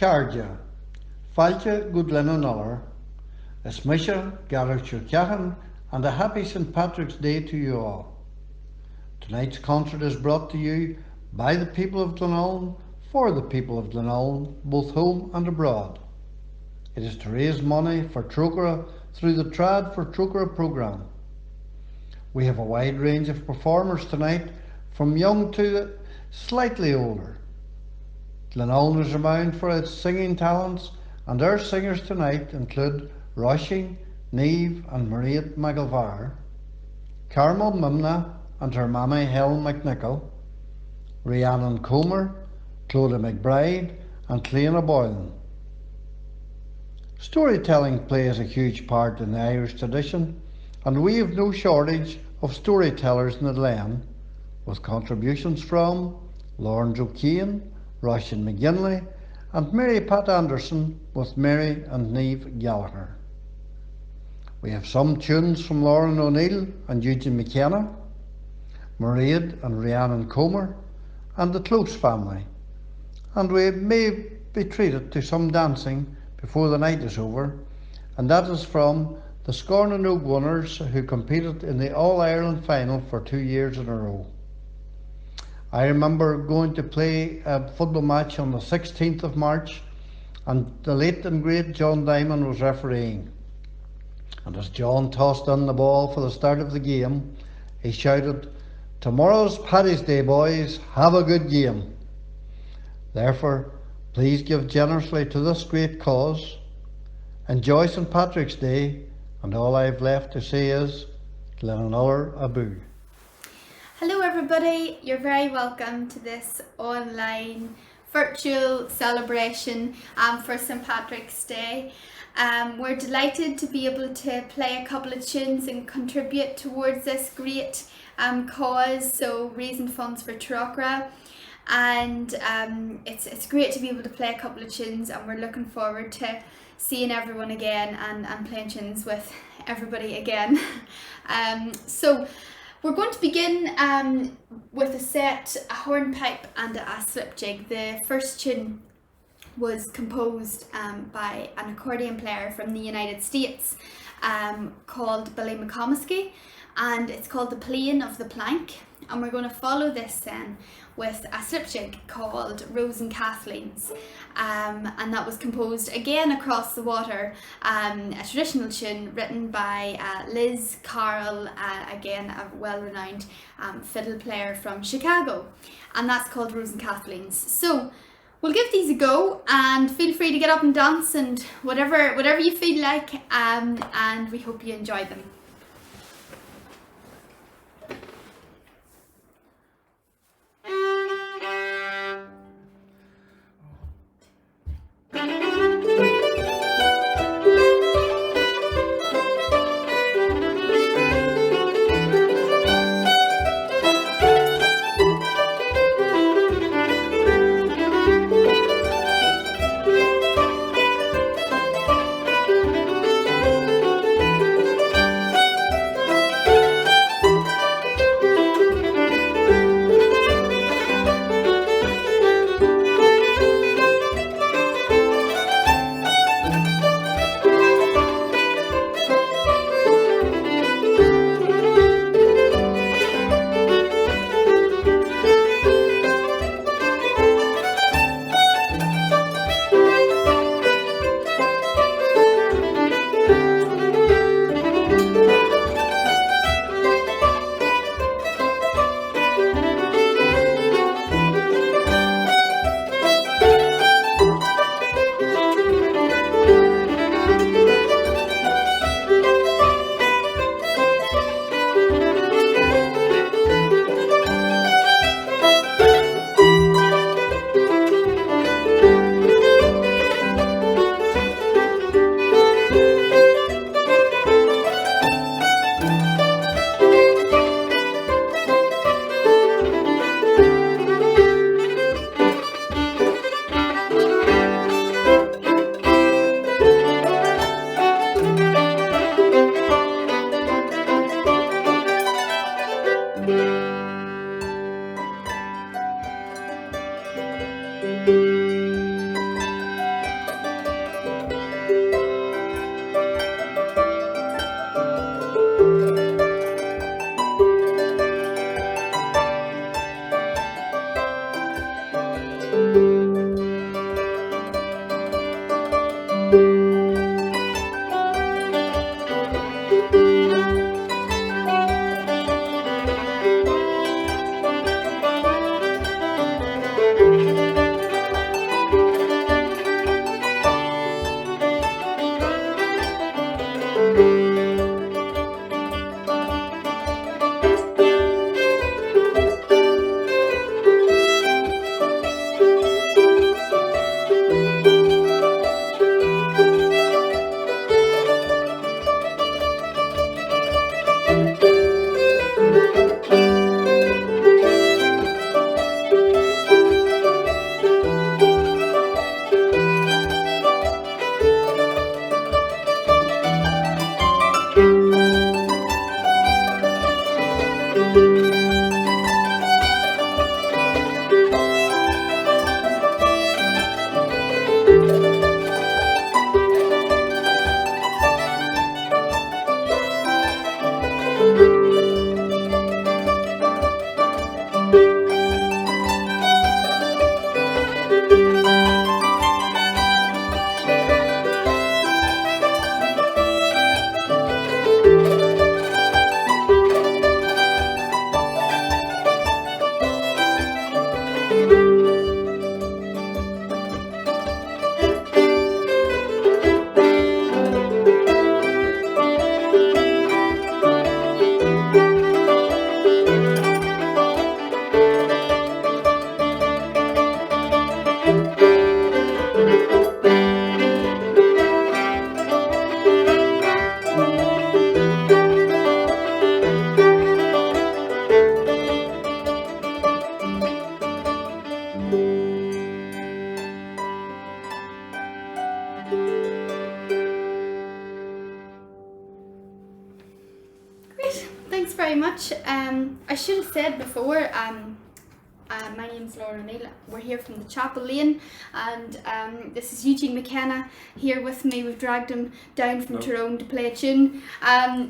Sharjah, Fáilte go Glenullin, is Misha, Gareth Cahan, and a happy St. Patrick's Day to you all. Tonight's concert is brought to you by the people of Glenullin, for the people of Glenullin, both home and abroad. It is to raise money for Trócaire through the Trad for Trócaire programme. We have a wide range of performers tonight, from young to slightly older. Glenullin is renowned for its singing talents, and our singers tonight include Roisin, Niamh and Mairead McIlvar, Carmel Mimna and her mammy Helen McNichol, Rhiannon Comer, Clodagh McBride and Cleanna Boylan. Storytelling plays a huge part in the Irish tradition, and we have no shortage of storytellers in the Glen, with contributions from Lawrence O'Kane, Roisin McGinley and Mary Pat Anderson with Mary and Niamh Gallagher. We have some tunes from Lauren O'Neill and Eugene McKenna, Mairead and Rhiannon Comer and the Close family, and we may be treated to some dancing before the night is over, and that is from the Scornanog winners who competed in the All-Ireland final for 2 years in a row. I remember going to play a football match on the 16th of March, and the late and great John Diamond was refereeing. And as John tossed in the ball for the start of the game, he shouted, "Tomorrow's Paddy's Day, boys, have a good game." Therefore, please give generously to this great cause. Enjoy St. Patrick's Day, and all I have left to say is, Glenullin Abu. Hello everybody, you're very welcome to this online virtual celebration for St. Patrick's Day. We're delighted to be able to play a couple of tunes and contribute towards this great cause, so raising funds for Trócaire. And it's great to be able to play a couple of tunes, and we're looking forward to seeing everyone again and playing tunes with everybody again. So we're going to begin with a set, a hornpipe and a slipjig. The first tune was composed by an accordion player from the United States called Billy McComiskey, and it's called The Playing of the Plank. And we're going to follow this then with a slipjig called Rose and Kathleen's, and that was composed again across the water, a traditional tune written by Liz Carroll, again a well-renowned fiddle player from Chicago, and that's called Rose and Kathleen's. So we'll give these a go, and feel free to get up and dance and whatever you feel like, and we hope you enjoy them. very much. I should have said before, my name's Laura O'Neill. We're here from the Chapel Lane, and this is Eugene McKenna here with me. We've dragged him down from Tyrone to play a tune.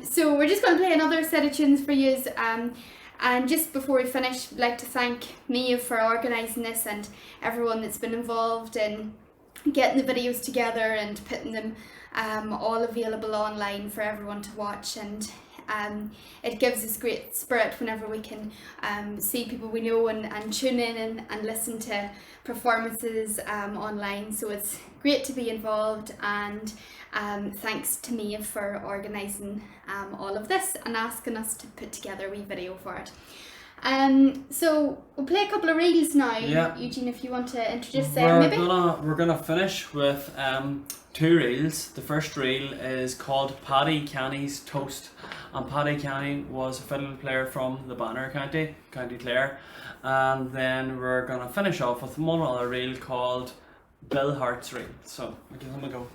So we're just going to play another set of tunes for you. And just before we finish, I'd like to thank Mia for organising this and everyone that's been involved in getting the videos together and putting them all available online for everyone to watch. And it gives us great spirit whenever we can see people we know and tune in and listen to performances online. So it's great to be involved, and thanks to Mia for organising all of this and asking us to put together a wee video for it. So we'll play a couple of reels now. Yeah. Eugene, if you want to introduce them, maybe. We're gonna finish with 2 reels. The first reel is called Paddy Kenny's Toast, and Paddy Kenny was a fiddle player from the Banner County Clare. And then we're gonna finish off with one other reel called Bill Hart's Reel. So I'll give them a go.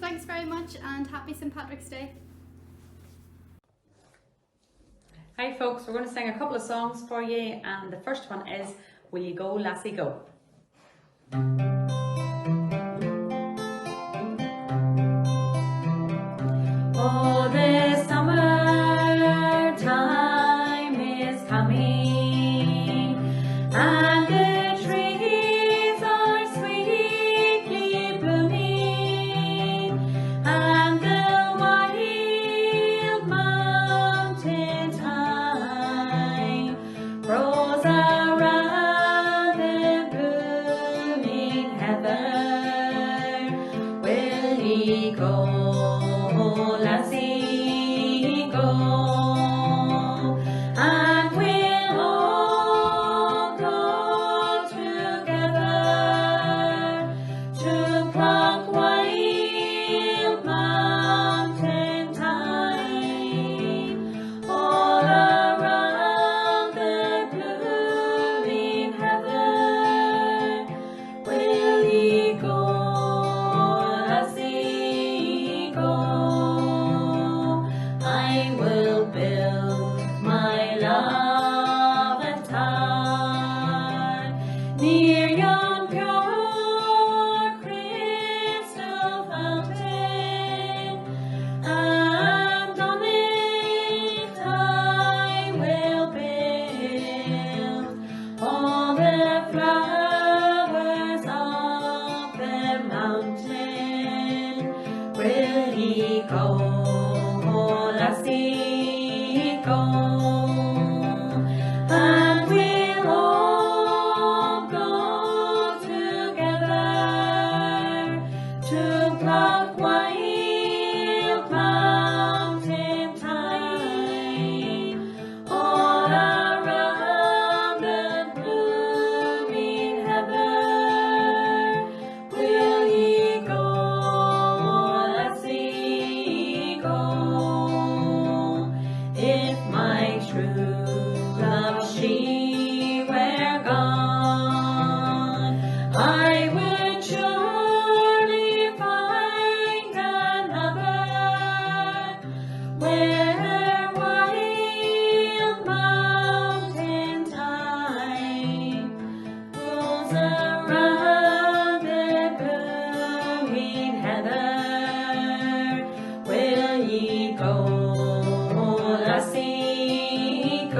Thanks very much, and happy St. Patrick's Day. Hi folks, we're going to sing a couple of songs for you, and the first one is Will You Go Lassie Go? Oh, the summer time is coming, and the trees are sweetly blooming, and the wild mountain thyme grows around the blooming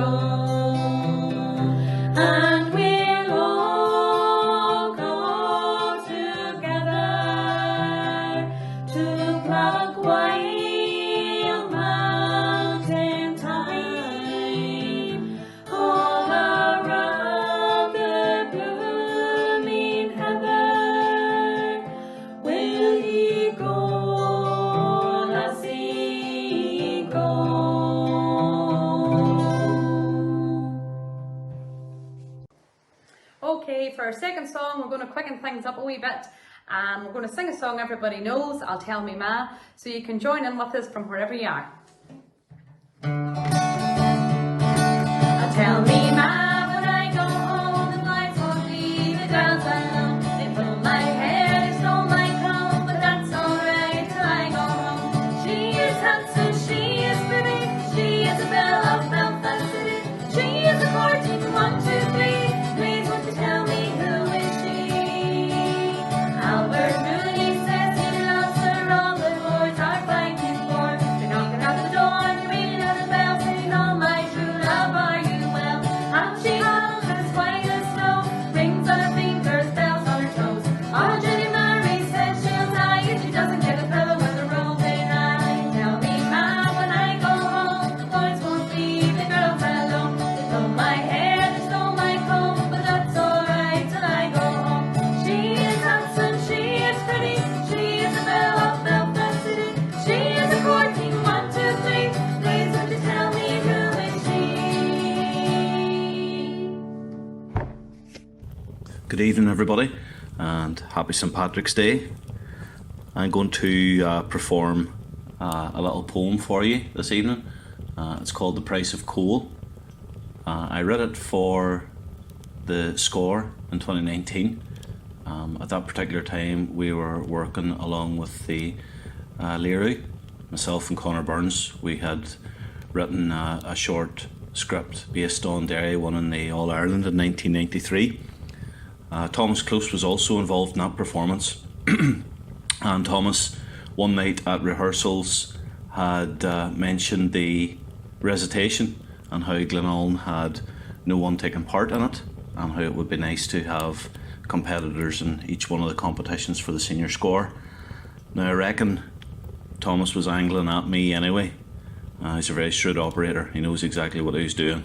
go, and we'll all go together to pluck wild mountain thyme all around the blooming heather. Will ye go, lassie, go? Okay, for our second song, we're going to quicken things up a wee bit. We're going to sing a song everybody knows, I'll Tell Me Ma, so you can join in with us from wherever you are. I'll tell me ma when I go home, the boys won't leave the girls alone. They pull my hair, they stole my comb, but that's alright till I go home. She is handsome, she is pretty, she is a belle of Belfast City. She is a courting 1, 2, 3. Please won't you tell me who is she? Albert Mooney says he loves her, all the boys are fighting for. They're knocking at the door, they're ringing at the bell, saying, "Oh my true love, are you well?" And she howls as white as snow, rings on her fingers, bells on her toes. Oh, Judy Mary says she'll die if she doesn't get a fellow with a roving eye. Tell me ma when I go home, the boys won't leave the girls alone. They pull my hair, they stole my comb, but that's alright till I go home. She is handsome, she is pretty, she is a belle of Belfast City. She is a courting 1, 2, 3. Please won't you tell me who is she? Good evening, everybody, and happy St. Patrick's Day. I'm going to perform a little poem for you this evening. It's called The Price of Coal. I read it for the score in 2019. At that particular time, we were working along with the Leary, myself and Connor Burns. We had written a short script based on Derry winning the All Ireland in 1993. Thomas Close was also involved in that performance, and Thomas, one night at rehearsals, had mentioned the recitation and how Glenullin had no one taking part in it, and how it would be nice to have competitors in each one of the competitions for the senior score. Now I reckon Thomas was angling at me anyway. He's a very shrewd operator, he knows exactly what he was doing.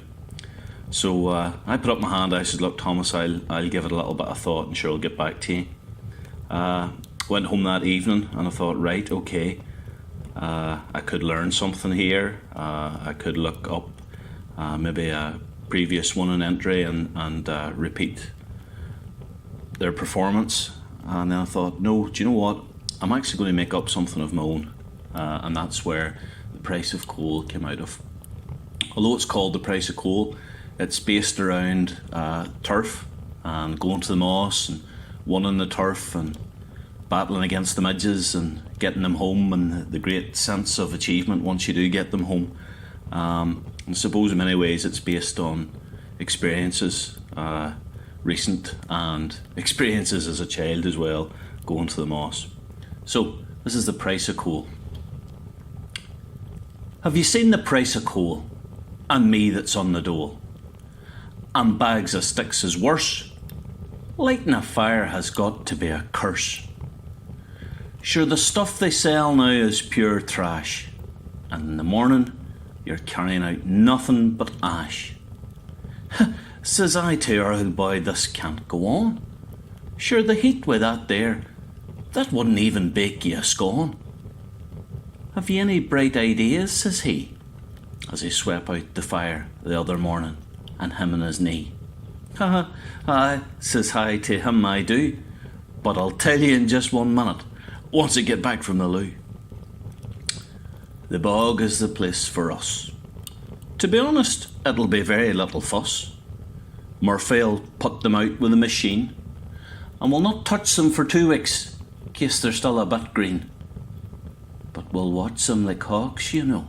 So I put up my hand, I said, "Look Thomas, I'll give it a little bit of thought and sure I'll get back to you." Went home that evening and I thought, right, okay, I could learn something here. I could look up maybe a previous one in entry and repeat their performance. And then I thought, no, do you know what? I'm actually going to make up something of my own. And that's where The Price of Coal came out of. Although it's called The Price of Coal, it's based around turf and going to the moss and winning the turf and battling against the midges and getting them home, and the great sense of achievement once you do get them home. I suppose in many ways it's based on experiences, recent and experiences as a child as well, going to the moss. So this is The Price of Coal. Have you seen the price of coal, and me that's on the dole? And bags of sticks is worse. Lighting a fire has got to be a curse. Sure, the stuff they sell now is pure trash, and in the morning you're carrying out nothing but ash. Says I to her, old boy, this can't go on. Sure, the heat with that there, that wouldn't even bake you a scone. Have you any bright ideas, says he, as he swept out the fire the other morning, and him on his knee. Ha aye, says I to him, I do, but I'll tell you in just 1 minute, once I get back from the loo. The bog is the place for us. To be honest, it'll be very little fuss. Murphy'll put them out with a machine, and we'll not touch them for 2 weeks, in case they're still a bit green. But we'll watch them like hawks, you know,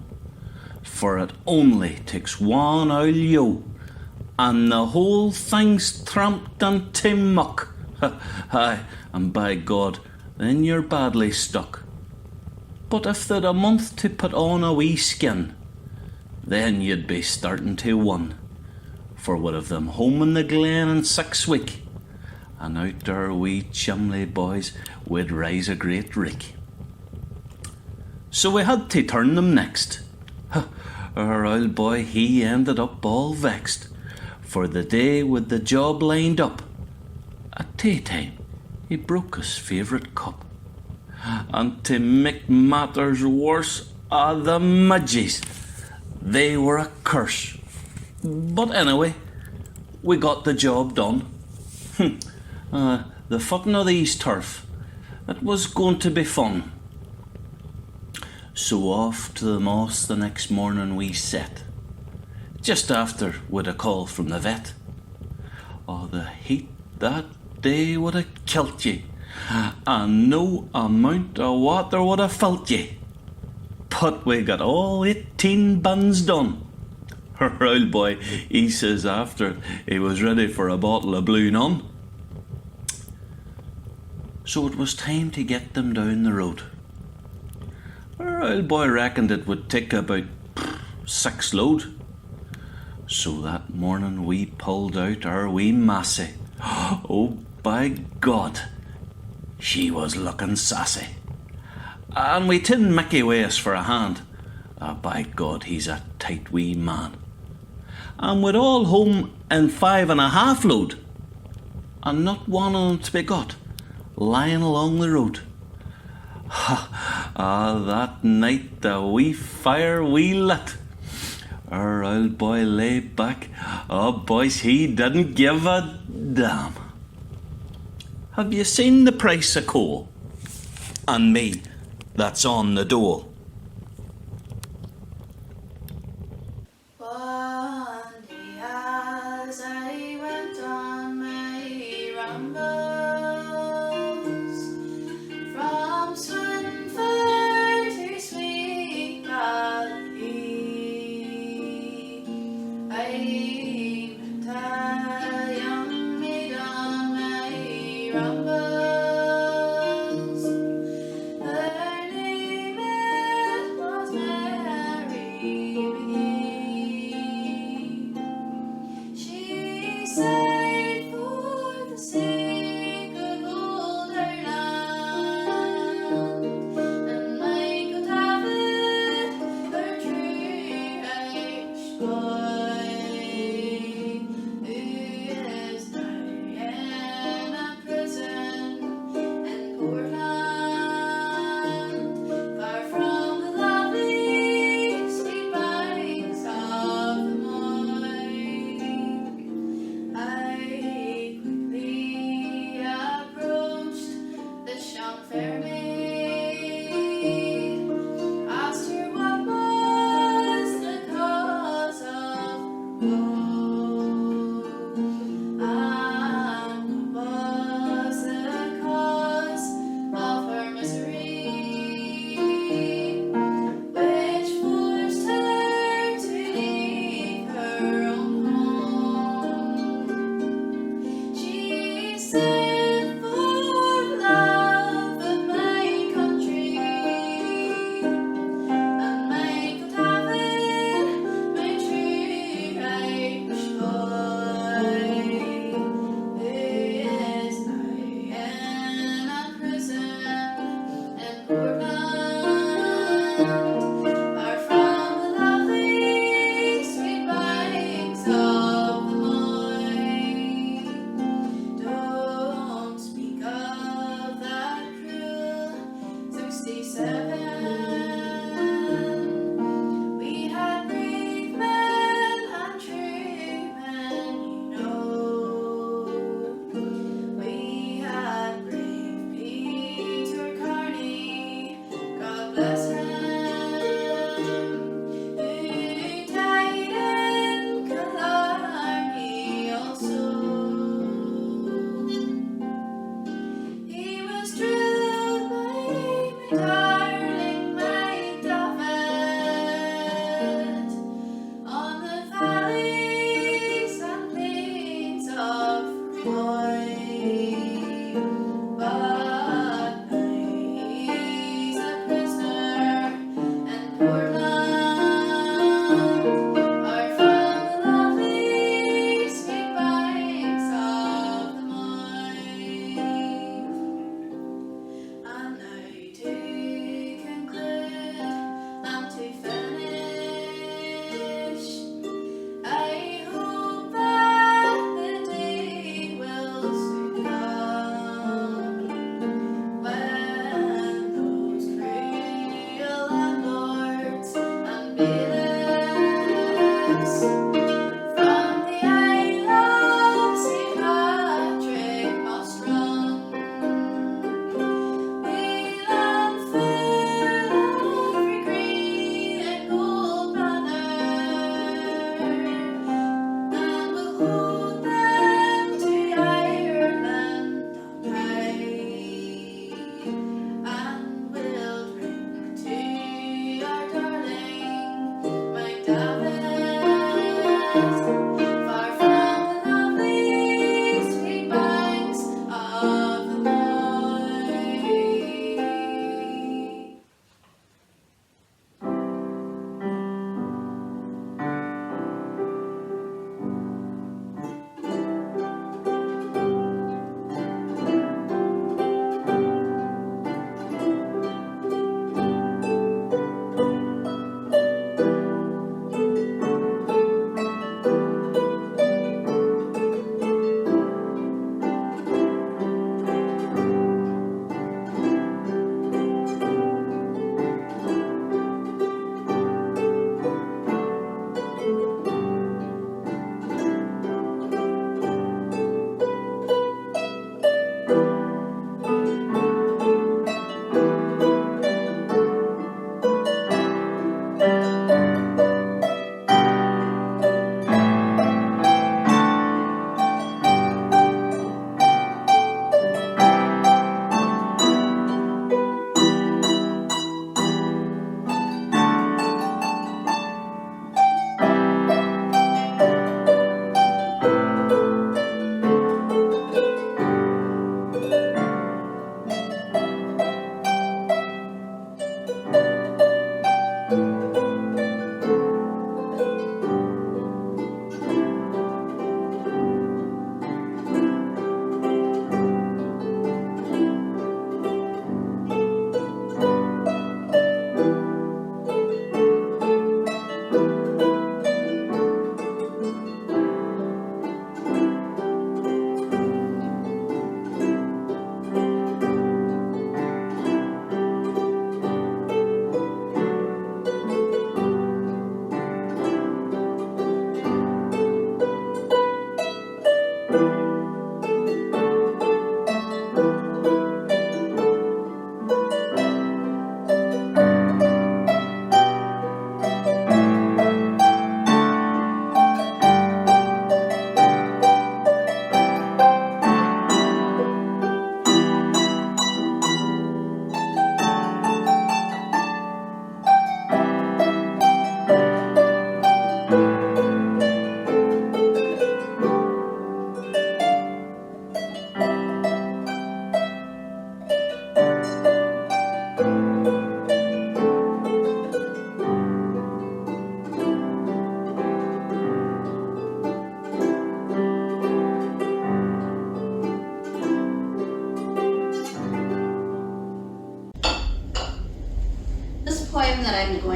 for it only takes one owl yo, and the whole thing's tramped into muck. Aye, and by God, then you're badly stuck. But if they'd a month to put on a wee skin, then you'd be starting to one. For would have them home in the glen in 6 week, and out our wee chumley boys would rise a great rick. So we had to turn them next. Our old boy, he ended up all vexed, for the day with the job lined up, at tea time he broke his favourite cup. And to make matters worse, the mudgies, they were a curse. But anyway, we got the job done. The fucking of these turf, it was going to be fun. So off to the moss the next morning we set, just after we'd a call from the vet. Oh, the heat that day would have killed ye, and no amount of water would have filled ye. But we got all 18 buns done. Our old boy, he says after he was ready for a bottle of Blue Nun. So it was time to get them down the road. Our old boy reckoned it would take about 6 load. So that morning we pulled out our wee Massey. Oh, by God, she was looking sassy. And we tin Mickey Ways for a hand. By God, he's a tight wee man. And we'd all home in 5.5 load, and not one of them to be got, lying along the road. That night the wee fire we lit. Our old boy lay back. Oh, boys, he didn't give a damn. Have you seen the price of coal? And me, that's on the dole. One day as I went on my rambles from Swinford to Sweet Valley, I met a young maid on my rambles. Her name it was Mary McGee. She sighed for the sake of old Ireland, and Michael David, her true Irish boy.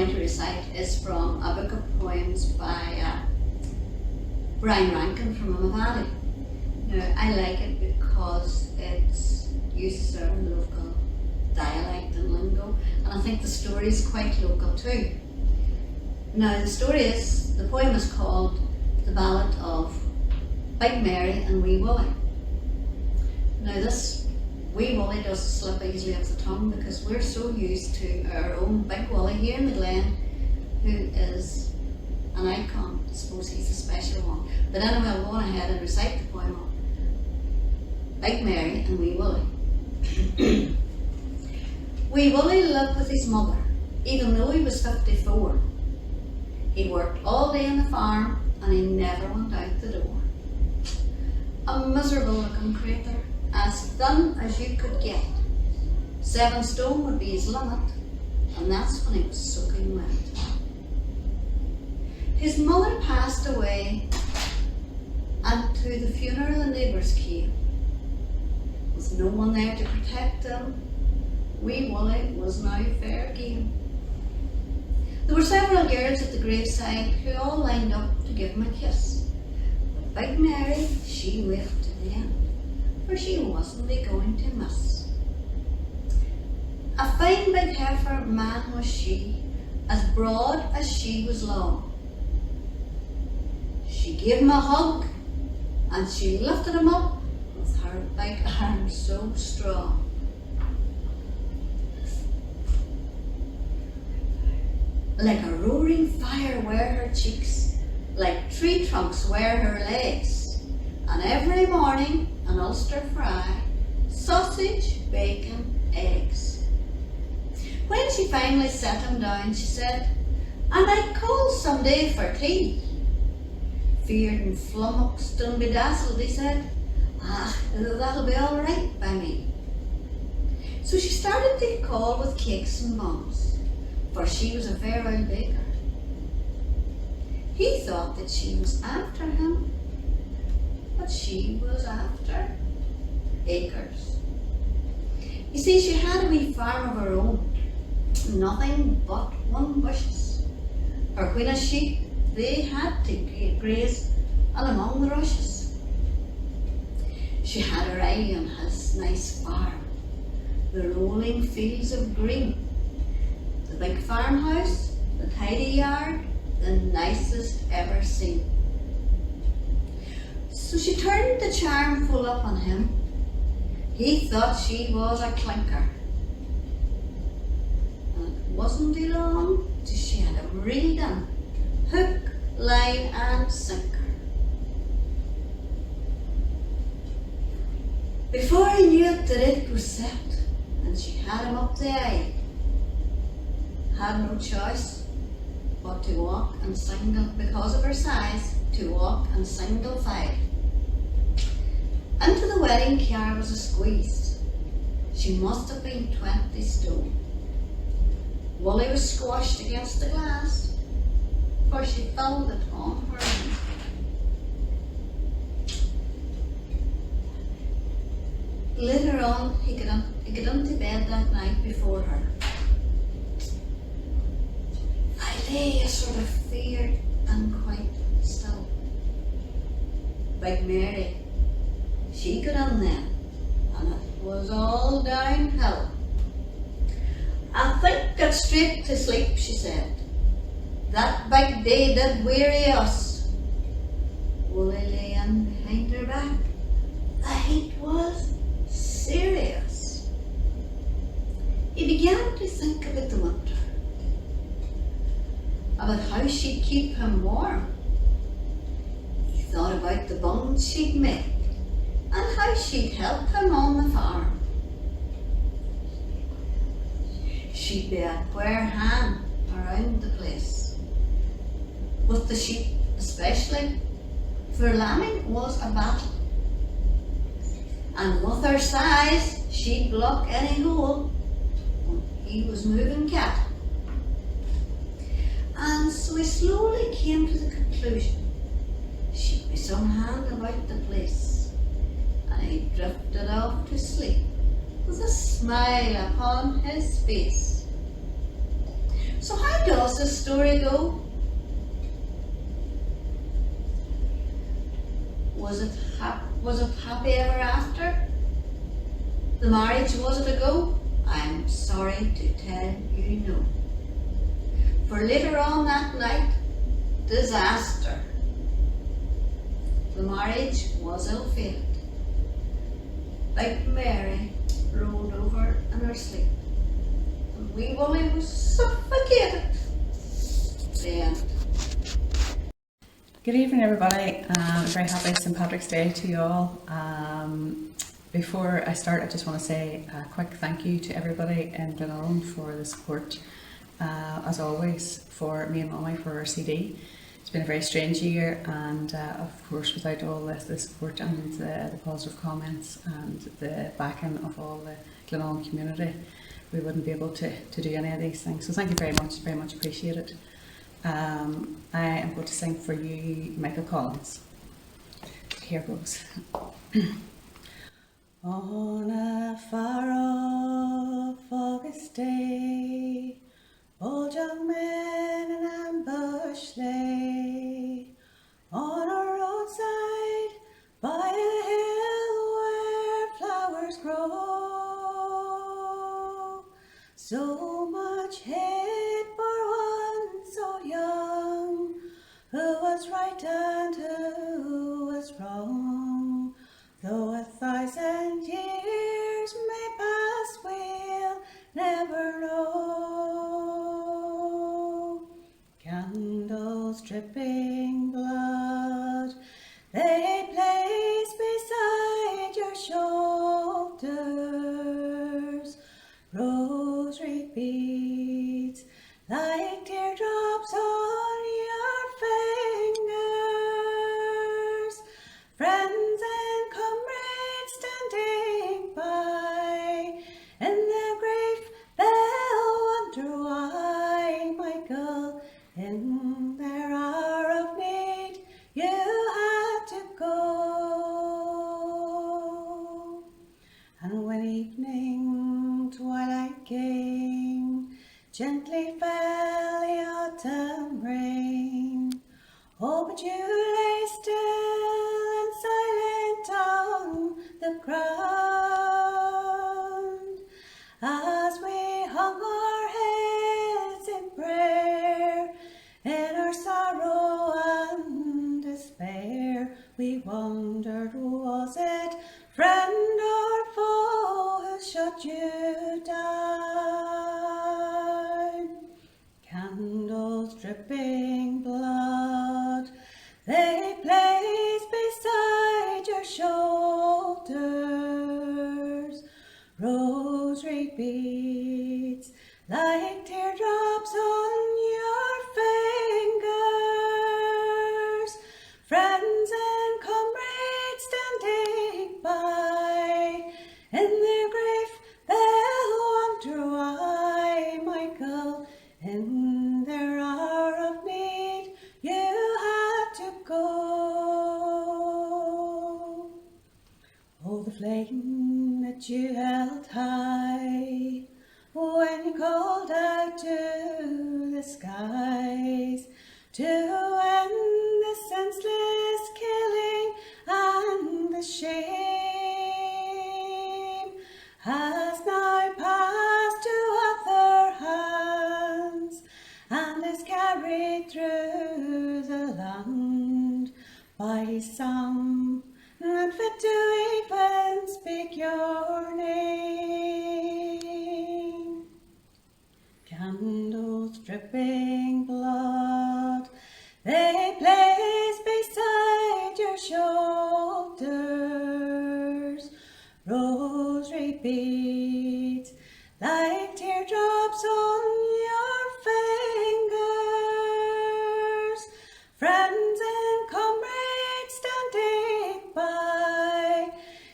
going to recite is from a book of poems by Brian Rankin from Amavati. Now, I like it because it uses our local dialect and lingo, and I think the story is quite local too. Now, the poem is called The Ballad of Big Mary and Wee Willie. Now, this Wee Willie doesn't slip easily off the tongue because we're so used to our own Big Willie here in the Glen, who is an icon. I suppose he's a special one. But anyway, I'll go on ahead and recite the poem of Big Mary and Wee Willie. Wee Willie lived with his mother, even though he was 54. He worked all day on the farm and he never went out the door. A miserable looking crater, as thin as you could get. 7 stone would be his limit, and that's when he was soaking wet. His mother passed away, and to the funeral the neighbours came. With no one there to protect him, Wee Willie was now fair game. There were several girls at the graveside who all lined up to give him a kiss. But Big Mary, she waved to the end, for she wasn't going to miss. A fine big heifer man was she, as broad as she was long. She gave him a hug, and she lifted him up with her big arms so strong. Like a roaring fire were her cheeks, like tree trunks were her legs, and every morning an Ulster fry, sausage, bacon, eggs. When she finally set him down, she said, "And I'd call some day for tea." Feared and flummoxed and bedazzled, he said, "That'll be all right by me." So she started to call with cakes and buns, for she was a fair old baker. He thought that she was after him, but she was after acres. You see, she had a wee farm of her own, nothing but 1 bushes. Her wheeler sheep, they had to graze and among the rushes. She had her eye on his nice farm, the rolling fields of green, the big farmhouse, the tidy yard, the nicest ever seen. So she turned the charm full up on him. He thought she was a clinker. And it wasn't too long till she had him reeled in, hook, line and sinker. Before he knew it, the rake was set, and she had him up the eye. Had no choice but to walk and single, because of her size, to walk and single file. Into the wedding car was a squeeze. She must have been 20 stone. Wooly was squashed against the glass, for she filled it on her own. Later on, he got into bed that night before her. I lay sort of feared and quite still. Big Mary, she got in then, and it was all downhill. "I think get straight to sleep," she said. "That big day did weary us." Wooly lay in behind her back. The heat was serious. He began to think about the winter, about how she'd keep him warm. He thought about the bonds she'd make and how she'd help him on the farm. She'd be a queer hand around the place, with the sheep especially, for lambing was a battle. And with her size, she'd block any hole when he was moving cattle. And so he slowly came to the conclusion she'd be some hand about the place, and he drifted off to sleep with a smile upon his face. So how does this story go? Was it happy ever after? The marriage, was it a go? I'm sorry to tell you no. For later on that night, disaster. The marriage was ill-fated. Like Mary rolled over in her sleep, and wee Willie was suffocated. The end. Good evening, everybody. A very happy St Patrick's Day to you all. Before I start, I just want to say a quick thank you to everybody in Glenullin for the support, as always, for me and Mummy for our CD. It's been a very strange year, and of course, without all the support and the positive comments and the backing of all the Glenullin community, we wouldn't be able to do any of these things. So thank you very much appreciated. I am going to sing for you Michael Collins. Here goes. On a far off August day, old young men in ambush lay on a roadside by a hill where flowers grow. So much hate for one so young, who was right and who was wrong. Though 1,000 years may pass, we'll never know. Candles dripping blood, they place beside your shoulders. Rosary beads like teardrops on your fingers. Friends and comrades standing by, in their grave they'll wonder why, Michael, in their hour of need, you had to go. And when evening twilight came, gently fell the autumn rain. Oh, but you lay still and silent on the ground, as we hung our heads in prayer, in our sorrow and despair. We wondered, was it friend or foe who shut you down? Candles dripping blood, they place beside your shoulders. Rosary beads like teardrops on your fingers. Friends and comrades standing by, in their grave they'll wonder why, Michael, in their hour of need, you had to go. Oh, the flame that you held high when you called out to the skies to end the senseless killing and the shame, has now passed to other hands and is carried through the land by some not fit to even speak your name. Candles dripping blood, they place beside your shoulders. Rosary beads like teardrops on your fingers. Friends and comrades standing by,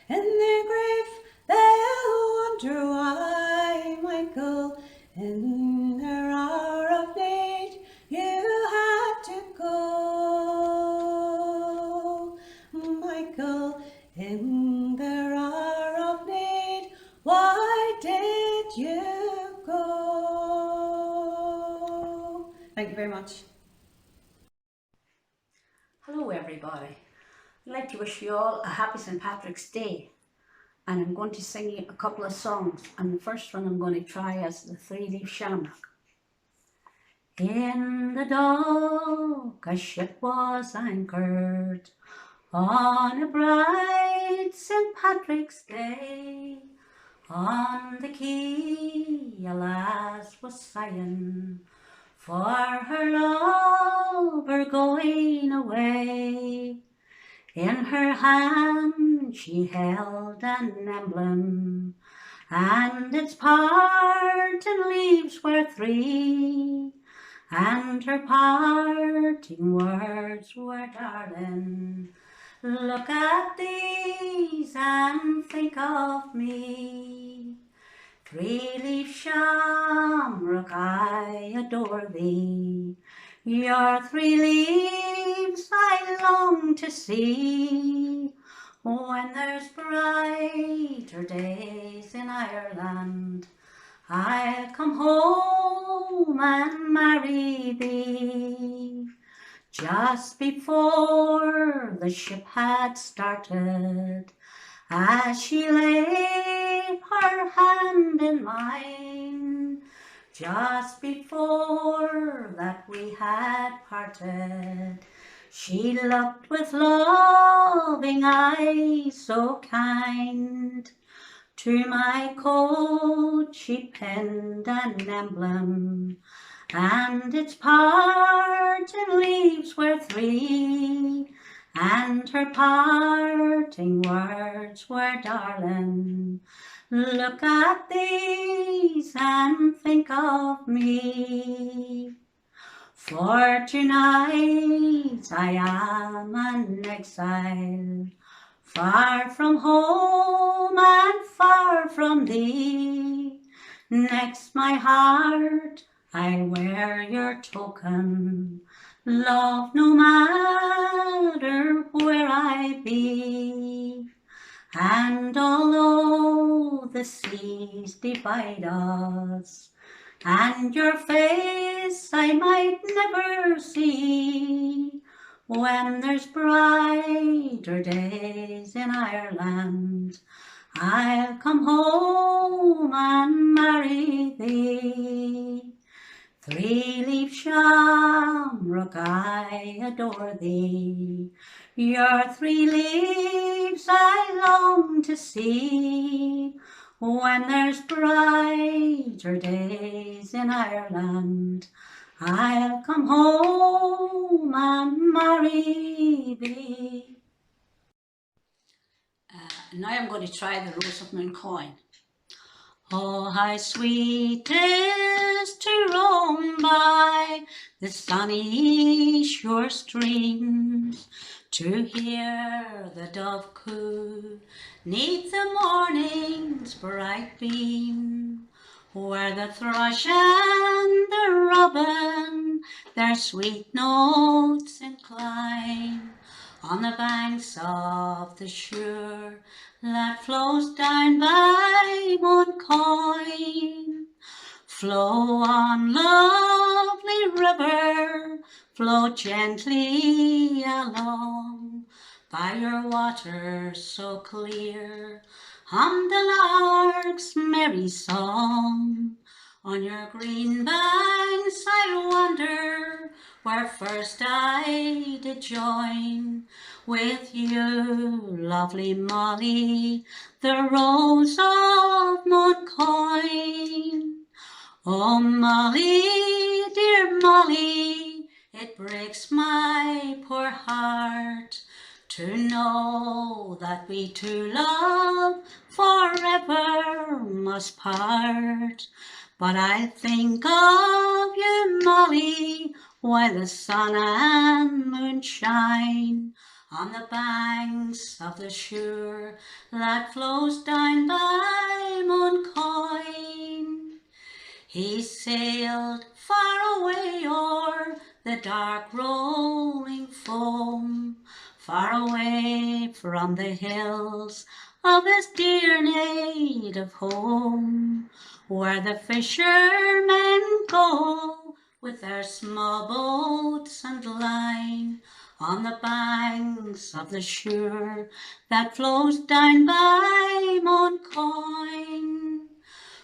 in their grave they'll wonder why, Michael, in their hour of need, you had to go. Michael, in their hour of need, why Thank you very much. Hello everybody. I'd like to wish you all a happy St. Patrick's Day, and I'm going to sing you a couple of songs, and the first one I'm going to try is the Three-Leaf Shamrock. In the dock a ship was anchored on a bright St. Patrick's Day. On the quay a lass was sighing for her lover going away. In her hand she held an emblem, and its parting leaves were three, and her parting words were, darling, look at these and think of me. Three-leaf shamrock, I adore thee. Your 3 leaves I long to see. When there's brighter days in Ireland, I'll come home and marry thee. Just before the ship had started, as she laid her hand in mine, just before that we had parted, she looked with loving eyes so kind. To my coat she pinned an emblem, and its parting leaves were 3, and her parting words were, darling, look at these and think of me. For tonight I am an exile, far from home and far from thee. Next my heart I'll wear your token, love, no matter where I be. And although the seas divide us, and your face I might never see, when there's brighter days in Ireland, I'll come home and marry thee. 3-leaf shamrock, I adore thee. Your 3 leaves I long to see. When there's brighter days in Ireland, I'll come home and marry thee. Now I'm going to try the Rose of Mooncoin. Oh, how sweet 'tis to roam by the sunny shore streams, to hear the dove coo 'neath the morning's bright beam, where the thrush and the robin their sweet notes incline, on the banks of the Suir that flows down by Mooncoin. Flow on, lovely river, flow gently along, by your waters so clear hum the lark's merry song. On your green banks I wander, where first I did join with you, lovely Molly, the Rose of Mooncoin. Oh Molly, dear Molly, it breaks my poor heart to know that we two love forever must part. But I think of you, Molly, while the sun and moon shine, on the banks of the Suir that flows down by Mooncoin. He sailed far away o'er the dark rolling foam, far away from the hills of his dear native home, where the fishermen go with their small boats and line on the banks of the Suir that flows down by Montcoin.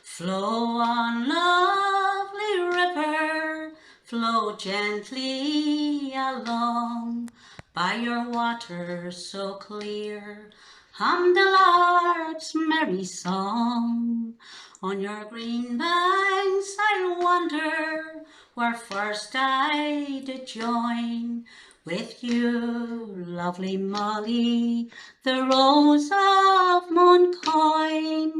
Flow on, lovely river, flow gently along by your waters so clear. Hum the lark's merry song. On your green banks I'll wander, where first I did join with you, lovely Molly, the rose of Montcoin.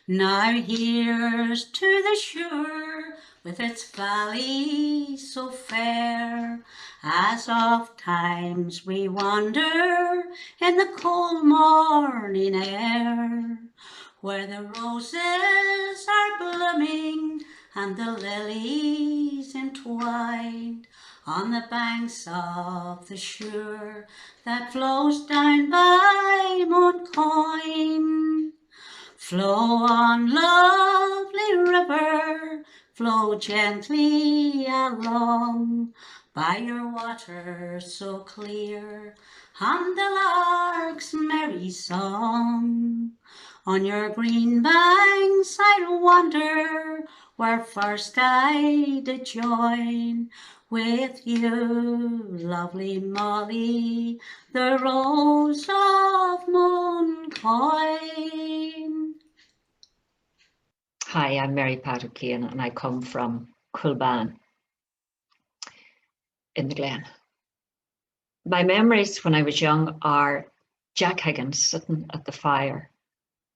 Now here's to the Suir, with its valley so fair, as oft times we wander in the cold morning air, where the roses are blooming and the lilies entwined on the banks of the Suir that flows down by Montcoin. Flow on, lovely river, flow gently along by your waters so clear. Hum the lark's merry song. On your green banks I'll wander, where first I did join with you, lovely Molly, the rose of Montcoin. Hi, I'm Mary Patrick and I come from Culban in the Glen. My memories when I was young are Jack Higgins sitting at the fire,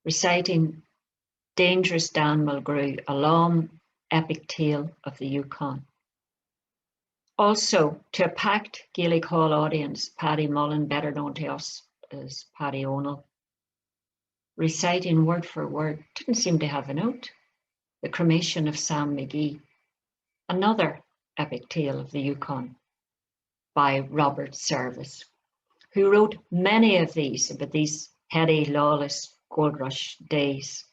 reciting Dangerous Dan Mulgrew, a long epic tale of the Yukon. Also, to a packed Gaelic Hall audience, Paddy Mullen, better known to us as Paddy O'Neill, reciting word for word, didn't seem to have a note, The Cremation of Sam McGee, another epic tale of the Yukon by Robert Service, who wrote many of these about these heady, lawless gold rush days.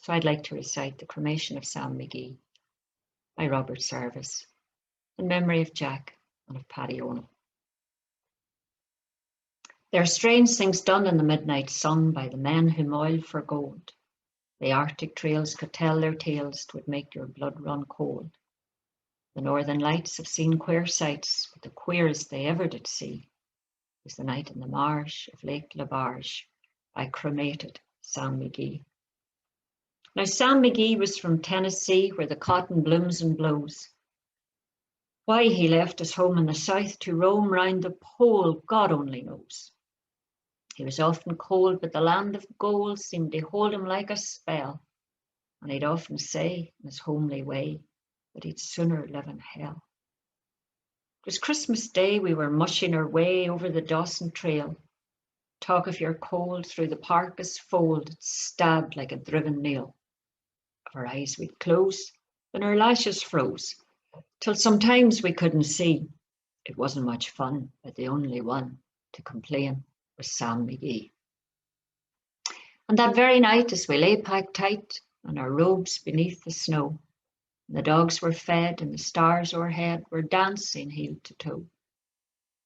So I'd like to recite The Cremation of Sam McGee by Robert Service in memory of Jack and of Paddy O'Neill. There are strange things done in the midnight sun by the men who moil for gold. The Arctic trails could tell their tales, 'twould make your blood run cold. The Northern Lights have seen queer sights, but the queerest they ever did see was the night in the marsh of Lake Labarge by cremated Sam McGee. Now, Sam McGee was from Tennessee, where the cotton blooms and blows. Why he left his home in the south to roam round the pole, God only knows. He was often cold, but the land of gold seemed to hold him like a spell. And he'd often say, in his homely way, that he'd sooner live in hell. It was Christmas Day, we were mushing our way over the Dawson Trail. Talk of your cold through the parka's fold, it stabbed like a driven nail. Our eyes we'd close, then our lashes froze, till sometimes we couldn't see. It wasn't much fun, but the only one to complain was Sam McGee. And that very night, as we lay packed tight in our robes beneath the snow, and the dogs were fed and the stars o'erhead were dancing heel to toe,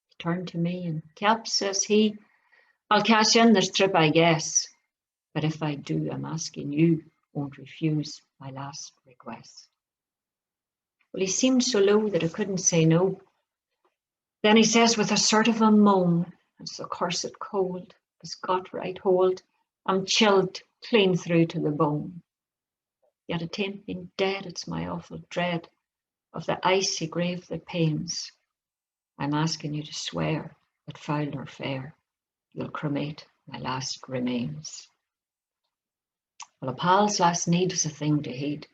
he turned to me and, "Cap," says he, "I'll cash in this trip, I guess. But if I do, I'm asking you won't refuse my last request." Well, he seemed so low that I couldn't say no. Then he says with a sort of a moan, "It's the cursed cold has got right hold. I'm chilled clean through to the bone. Yet it ain't been dead, it's my awful dread of the icy grave that pains. I'm asking you to swear that foul nor fair, you'll cremate my last remains." Well, a pal's last need was a thing to heed.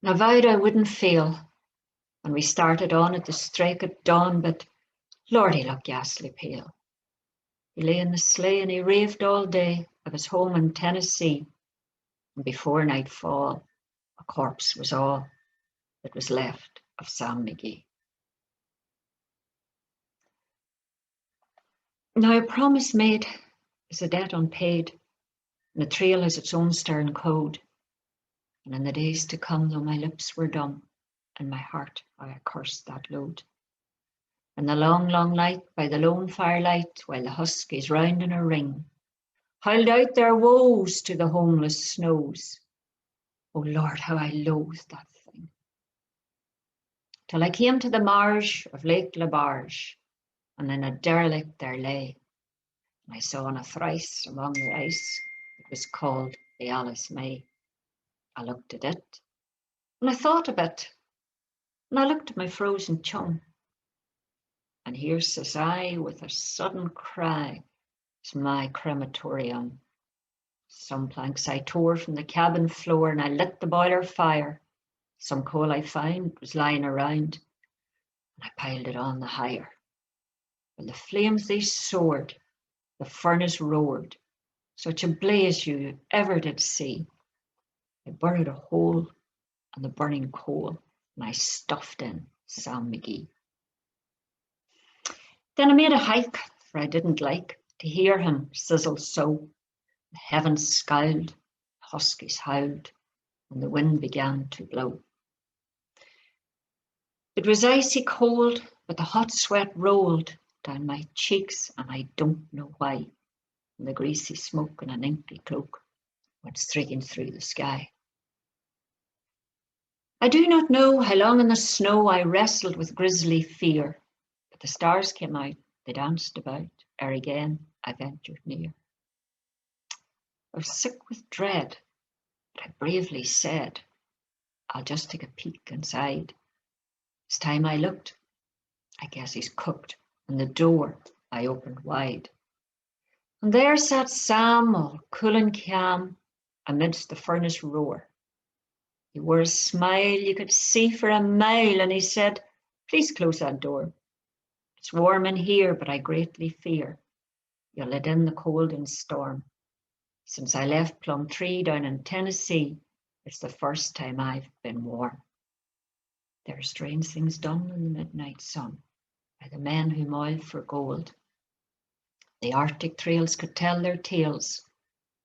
And I vowed I wouldn't fail. And we started on at the strike at dawn, but Lord, he looked ghastly pale. He lay in the sleigh and he raved all day of his home in Tennessee. And before nightfall, a corpse was all that was left of Sam McGee. Now, a promise made is a debt unpaid, and the trail has its own stern code. And in the days to come, though my lips were dumb, in my heart I cursed that load. In the long, long night, by the lone firelight, while the huskies round in a ring howled out their woes to the homeless snows. Oh Lord, how I loathed that thing. Till I came to the marge of Lake Labarge, and in a derelict there lay, and I saw on a thrice among the ice, it was called the Alice May. I looked at it, and I thought a bit, and I looked at my frozen chum, and here says I, with a sudden cry, it's my crematorium. Some planks I tore from the cabin floor, and I lit the boiler fire. Some coal I found was lying around, and I piled it on the higher. Well, the flames they soared, the furnace roared, such a blaze you ever did see. I burrowed a hole in the burning coal, and I stuffed in Sam McGee. Then I made a hike, for I didn't like to hear him sizzle so. The heavens scowled, huskies howled, and the wind began to blow. It was icy cold, but the hot sweat rolled down my cheeks, and I don't know why. And the greasy smoke in an inky cloak went streaking through the sky. I do not know how long in the snow I wrestled with grisly fear, but the stars came out, they danced about, ere again I ventured near. I was sick with dread, but I bravely said, I'll just take a peek inside. This time I looked, I guess he's cooked, and the door I opened wide. And there sat Sam, all cool and calm, amidst the furnace roar. He wore a smile you could see for a mile, and he said, please close that door. It's warm in here, but I greatly fear you'll let in the cold and storm. Since I left Plumtree down in Tennessee, it's the first time I've been warm. There are strange things done in the midnight sun by the men who moil for gold. The Arctic trails could tell their tales,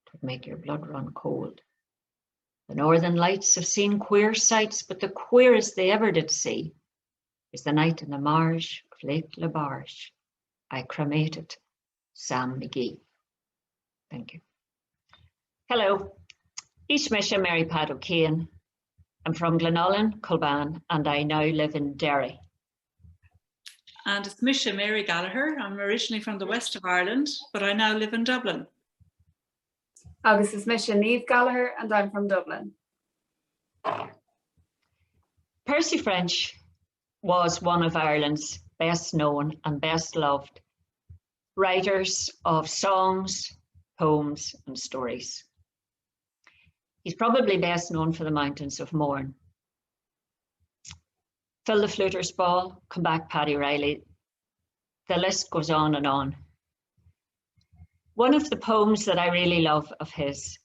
it would make your blood run cold. The northern lights have seen queer sights, but the queerest they ever did see is the night in the marge of Lake Labarge. I cremated Sam McGee. Thank you. Hello, Ishmisha Mary Pat O'Kane. I'm from Glenullin, Culban, and I now live in Derry. And it's Misha Mary Gallagher. I'm originally from the west of Ireland, but I now live in Dublin. This is Misha Neve Gallagher, and I'm from Dublin. Percy French was one of Ireland's best known and best loved writers of songs, poems, and stories. He's probably best known for the Mountains of Mourne. Fill the Fluter's Ball, Come Back Paddy Riley. The list goes on and on. One of the poems that I really love of his,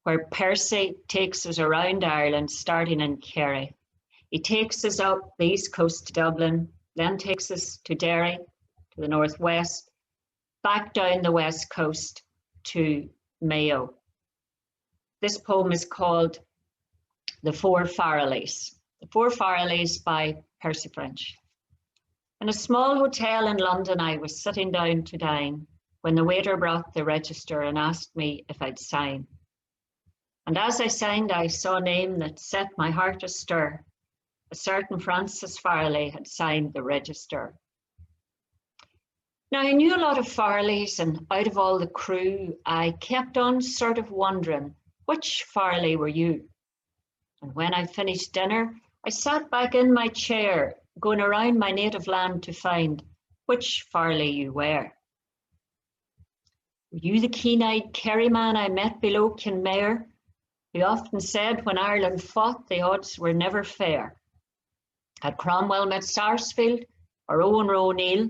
where Percy takes us around Ireland, starting in Kerry. He takes us up the east coast to Dublin, then takes us to Derry, to the northwest, back down the west coast to Mayo. This poem is called The Four Farrellys. The Four Farrellys by Percy French. In a small hotel in London, I was sitting down to dine when the waiter brought the register and asked me if I'd sign. And as I signed, I saw a name that set my heart astir. A certain Francis Farrelly had signed the register. Now, I knew a lot of Farrellys, and out of all the crew, I kept on sort of wondering, which Farrelly were you? And when I finished dinner, I sat back in my chair, going around my native land to find which Farrelly you were. Were you the keen-eyed Kerry man I met below Kinmare, who often said when Ireland fought, the odds were never fair? Had Cromwell met Sarsfield or Owen Roe O'Neill,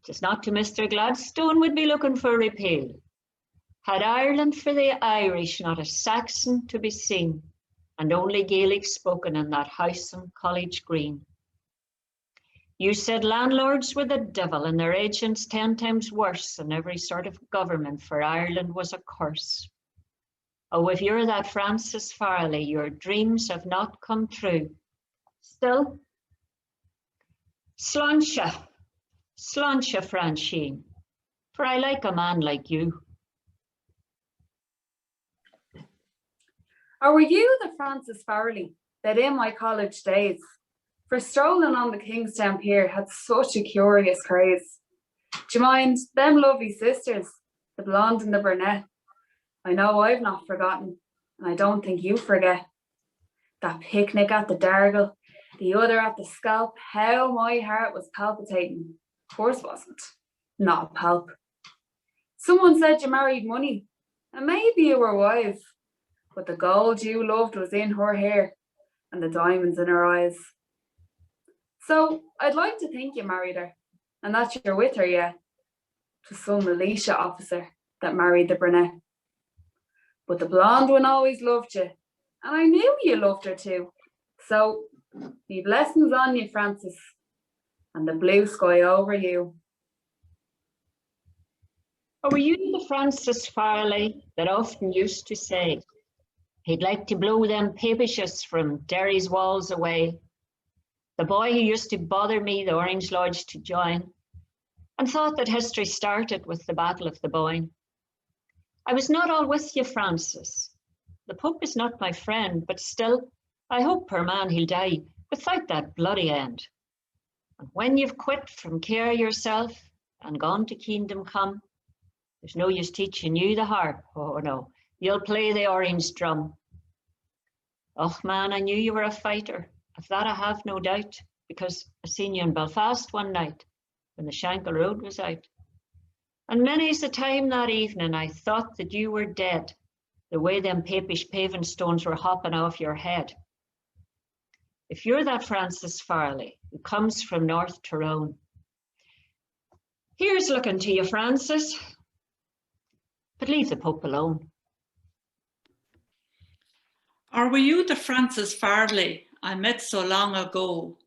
'tis not to Mr. Gladstone would be looking for repeal. Had Ireland for the Irish not a Saxon to be seen, and only Gaelic spoken in that house on College Green? You said landlords were the devil and their agents 10 times worse, and every sort of government for Ireland was a curse. Oh, if you're that Francis Farrelly, your dreams have not come true. Still, Sláinte, Sláinte, Francine, for I like a man like you. Or were you the Francis Farley that in my college days, for strolling on the Kingstown Pier had such a curious craze? Do you mind them lovely sisters, the blonde and the brunette? I know I've not forgotten, and I don't think you forget. That picnic at the Dargle, the other at the Scalp, how my heart was palpitating. Yours wasn't. Not a palp. Someone said you married money, and maybe you were wise, but the gold you loved was in her hair and the diamonds in her eyes. So I'd like to think you married her, and that you're with her yet. To some militia officer that married the brunette. But the blonde one always loved you, and I knew you loved her too. So, me blessings on you, Francis, and the blue sky over you. Or were you the Francis Farley that often used to say he'd like to blow them papishists from Derry's walls away? The boy who used to bother me the Orange Lodge to join, and thought that history started with the Battle of the Boyne. I was not all with you, Francis. The Pope is not my friend, but still, I hope, poor man, he'll die without that bloody end. And when you've quit from care yourself and gone to kingdom come, there's no use teaching you the harp. Oh no, you'll play the orange drum. Oh man, I knew you were a fighter. Of that I have no doubt, because I seen you in Belfast one night when the Shankill Road was out. And many's the time that evening I thought that you were dead, the way them papish paving stones were hopping off your head. If you're that Francis Farley who comes from North Tyrone, here's looking to you, Francis. But leave the Pope alone. Or were you the Francis Farley I met so long ago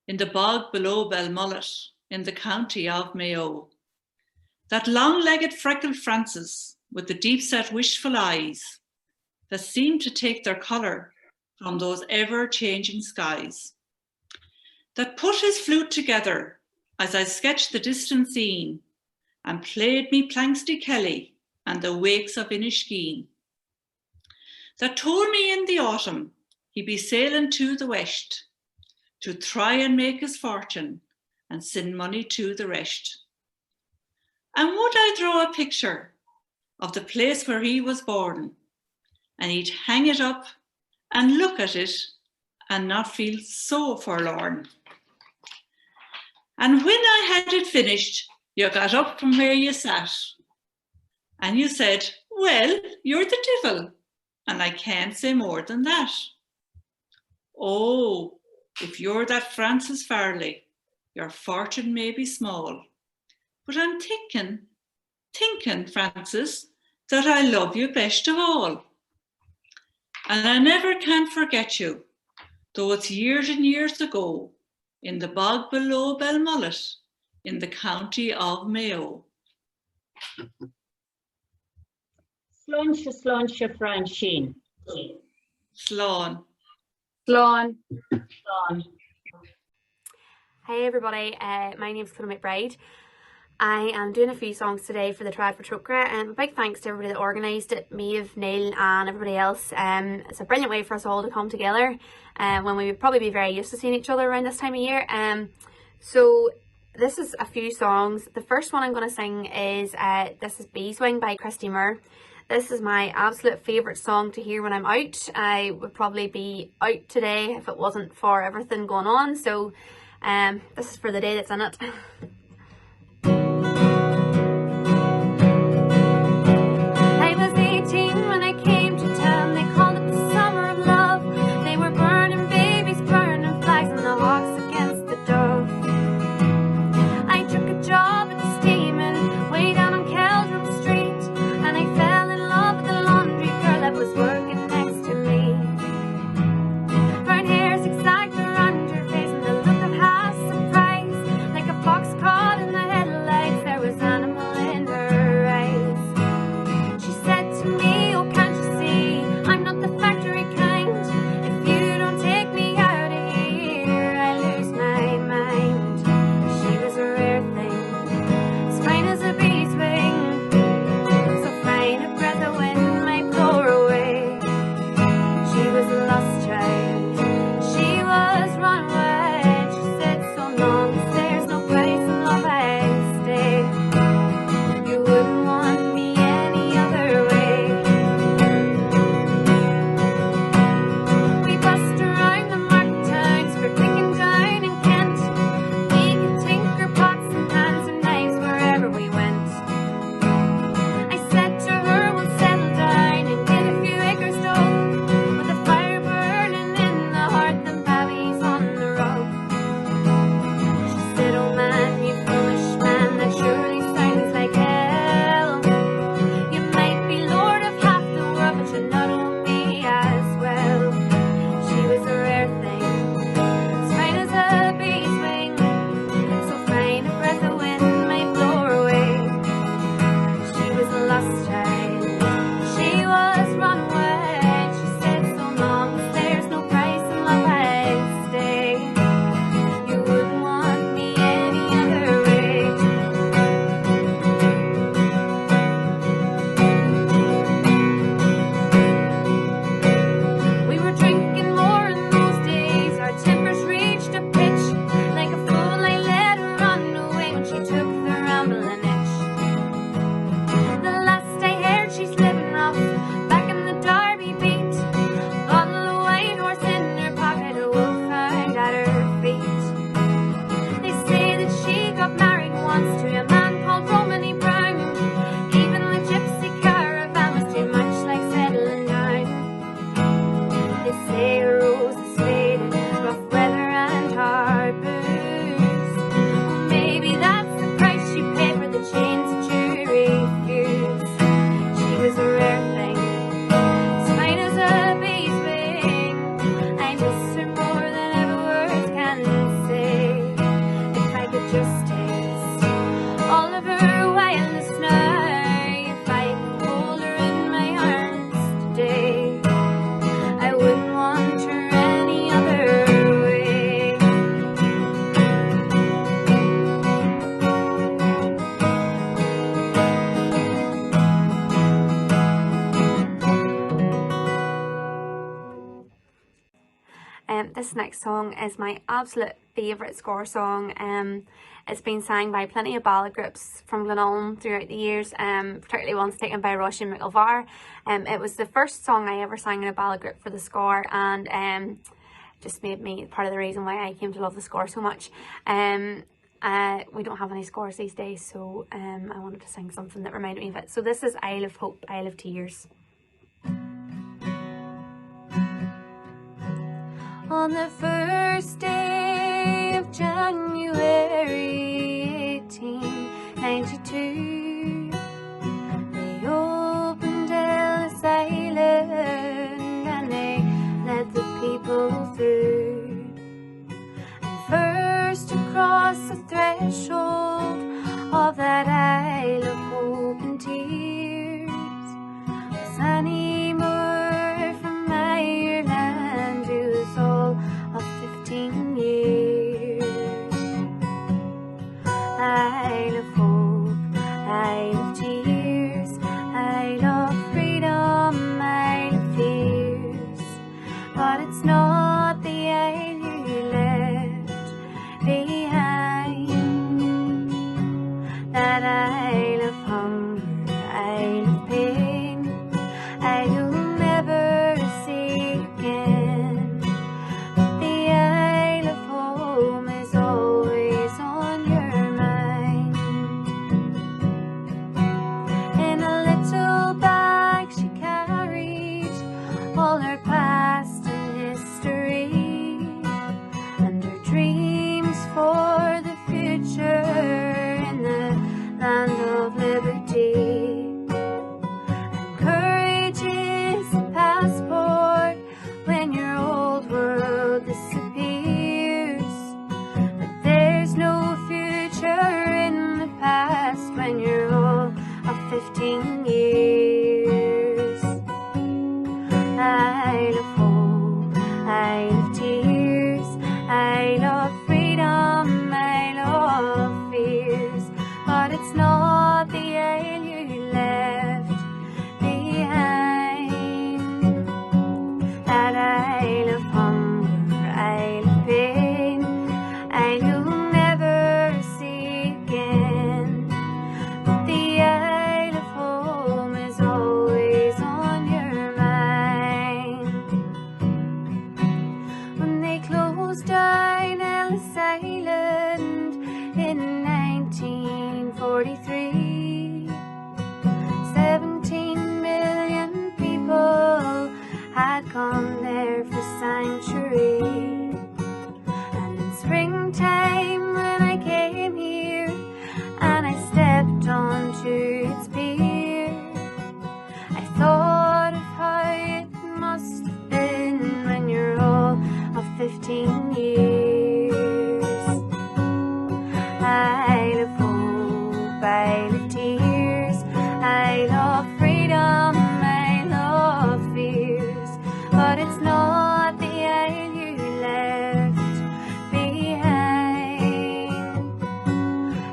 in the bog below Belmullet in the county of Mayo? That long-legged freckled Francis with the deep-set wishful eyes that seemed to take their colour from those ever-changing skies. That put his flute together as I sketched the distant scene and played me Planxty Kelly and the wakes of Inishkeen. That told me in the autumn he'd be sailing to the west to try and make his fortune and send money to the rest. And would I draw a picture of the place where he was born, and he'd hang it up and look at it and not feel so forlorn. And when I had it finished, you got up from where you sat and you said, well, you're the devil, and I can't say more than that. Oh, if you're that Francis Farley, your fortune may be small, but I'm thinking, Francis, that I love you best of all. And I never can forget you, though it's years and years ago, in the bog below Belmullet, in the county of Mayo. Sláinte, Sláinte, Francine. Slán. Slán. Slán. Hey everybody, my name's Chloe McBride. I am doing a few songs today for the Triad for Tokra, and a big thanks to everybody that organised it, Maeve, Neil and everybody else. It's a brilliant way for us all to come together when we would probably be very used to seeing each other around this time of year. So this is a few songs. The first one I'm going to sing is this is Beeswing by Christy Moore. This is my absolute favourite song to hear when I'm out. I would probably be out today if it wasn't for everything going on. So this is for the day that's in it. I was 18 when I came to town. They called it the summer of love. They were burning babies, burning flags, and the hawks against the dove. I took a job at the steaming way down on Keldrum Street, and I fell in love with the laundry girl that was working next to me. Her hair zigzagged around her face, and the look of half surprise, like a boxcar This next song is my absolute favourite score song. It's been sang by plenty of ballad groups from Glenullin throughout the years, particularly ones taken by Rush and McIlvar. It was the first song I ever sang in a ballad group for the score, and just made me part of the reason why I came to love the score so much. We don't have any scores these days, so I wanted to sing something that reminded me of it. So this is Isle of Hope, Isle of Tears. On the first day of January 1892, they opened Ellis Island and they let the people through. And first across the threshold of that Isle of Hope and Tears was Annie Moore from Ireland, who was all of 15 years. Isle of Hope, Isle of Tears, Isle of freedom, Isle of fears. But it's not the isle you left behind, that Isle of hunger, Isle of pain, Isle you'll never see again. The Isle of home is always on your mind. In a little bag she carried all her past and history, and her dreams for the future in the land of liberty. And courage is a passport when your old world disappears, but there's no future in the past when you're all of 15 years. Isle of hope, Isle of tears, Isle of freedom, Isle of fears. But it's not the isle you left behind, that Isle of hunger, Isle of pain, Isle you'll never see again. But the Isle of home is always on your mind. When they closed down Ellis Island in 1943, 17 million people had come there for sanctuary. And in springtime when I came here and I stepped onto its pier, I thought of how it must have been when you're all of 15 years. Isle of hope, Isle of tears, Isle of freedom, Isle of fears. But it's not the isle you left behind,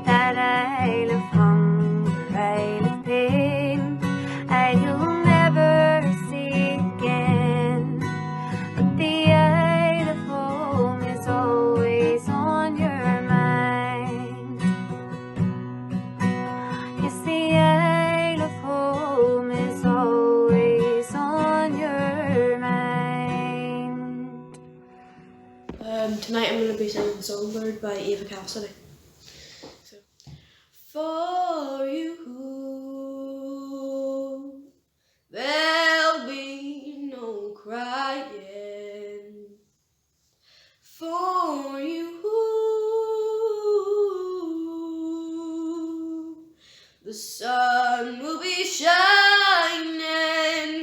that Isle of hunger, Isle of pain, Isle you'll never see again. But the Isle of home is always on your mind. Yes, the Isle of home is always on your mind. Tonight I'm going to be singing Songbird by Eva Cassidy. So, for you there'll be no crying. For you the sun will be shining,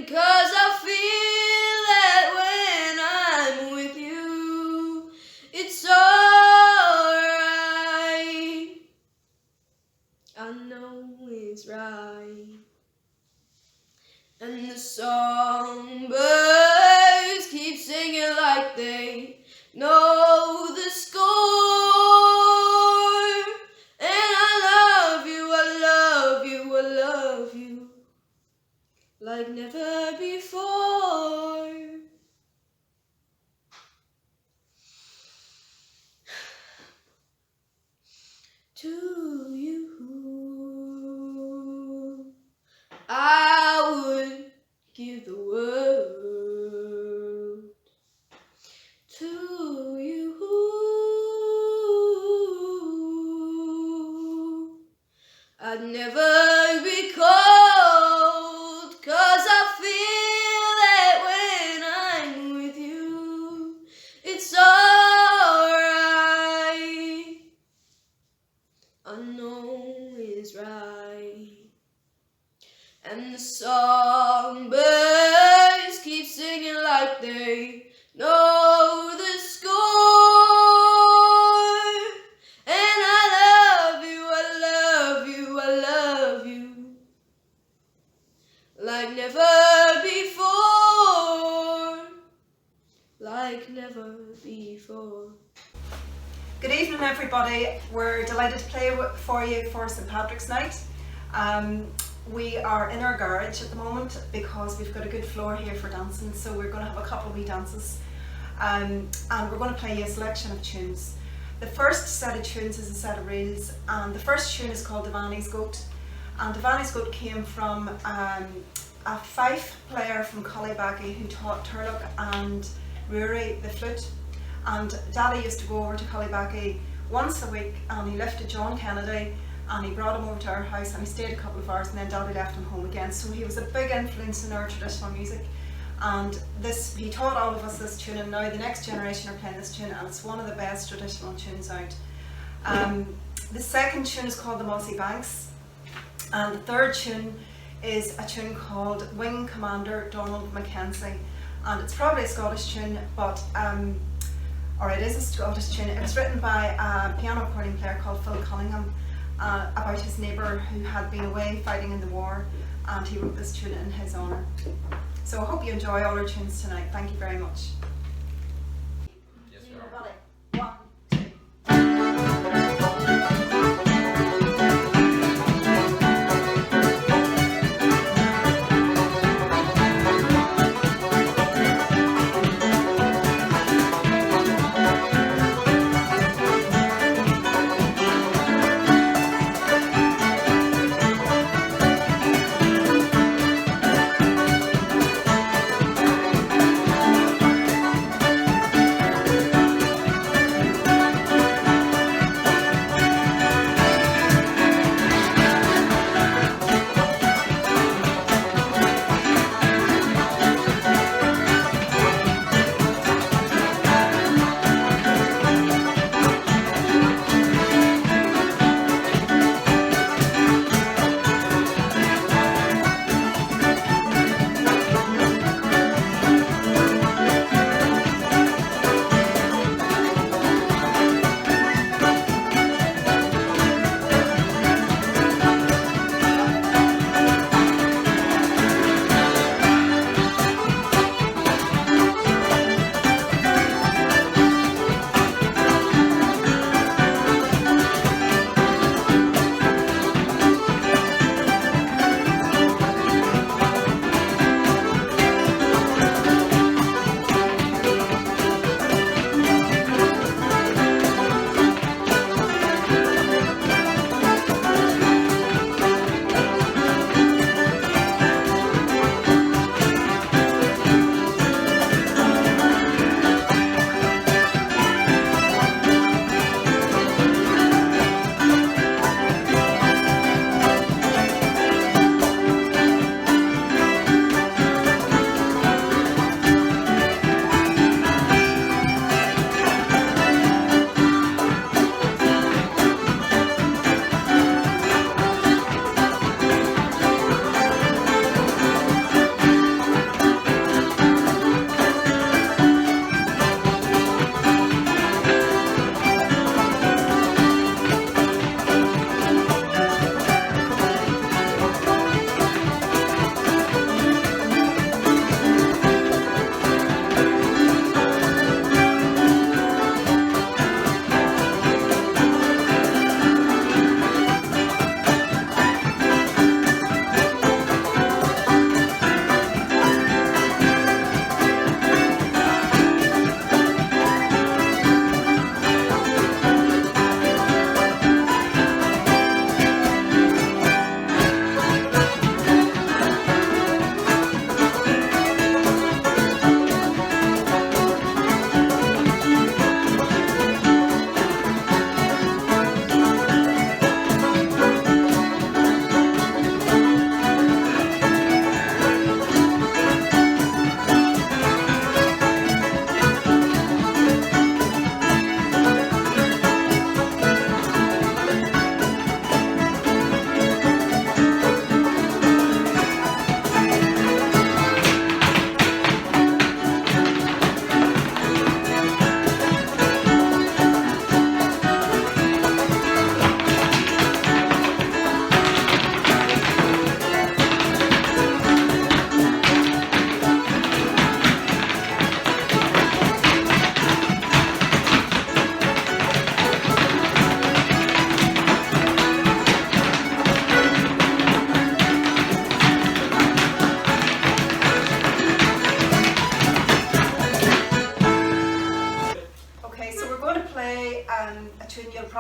'cause I feel that when I'm with you, it's alright. I know it's right. And the songbirds keep singing like they know the score. And I love you, I love you, I love you, like never before. to you. I would give the world to you. I'd never be cold, 'cause I feel that when I'm with you, it's alright. I know it's right. And the songbirds keep singing like they know the score. And I love you, I love you, I love you, like never before, like never before. Good evening, everybody. We're delighted to play for you for St Patrick's Night. We are in our garage at the moment because we've got a good floor here for dancing, so we're going to have a couple of wee dances, and we're going to play you a selection of tunes. The first set of tunes is a set of reels, and the first tune is called Devaney's Goat, and Devaney's Goat came from a fife player from Collybaggy who taught Turlock and Rory the flute. And Daddy used to go over to Collybaggy once a week, and he lifted John Kennedy and he brought him over to our house, and he stayed a couple of hours, and then Daddy left him home again. So he was a big influence in our traditional music, and he taught all of us this tune, and now the next generation are playing this tune, and it's one of the best traditional tunes out. The second tune is called The Mossy Banks, and the third tune is a tune called Wing Commander Donald Mackenzie, and it's probably a Scottish tune, but or it is a Scottish tune. It was written by a piano recording player called Phil Cunningham about his neighbour who had been away fighting in the war, and he wrote this tune in his honour. So I hope you enjoy all our tunes tonight. Thank you very much. Yes, we are. One, two.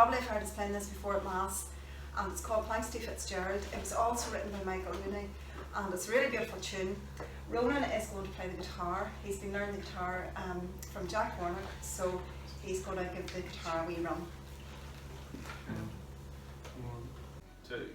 probably have heard us playing this before at Mass, and it's called Thanks to Fitzgerald. It was also written by Michael Rooney, and it's a really beautiful tune. Ronan is going to play the guitar. He's been learning the guitar from Jack Warnock, so he's going to give the guitar a wee run. 1, 2.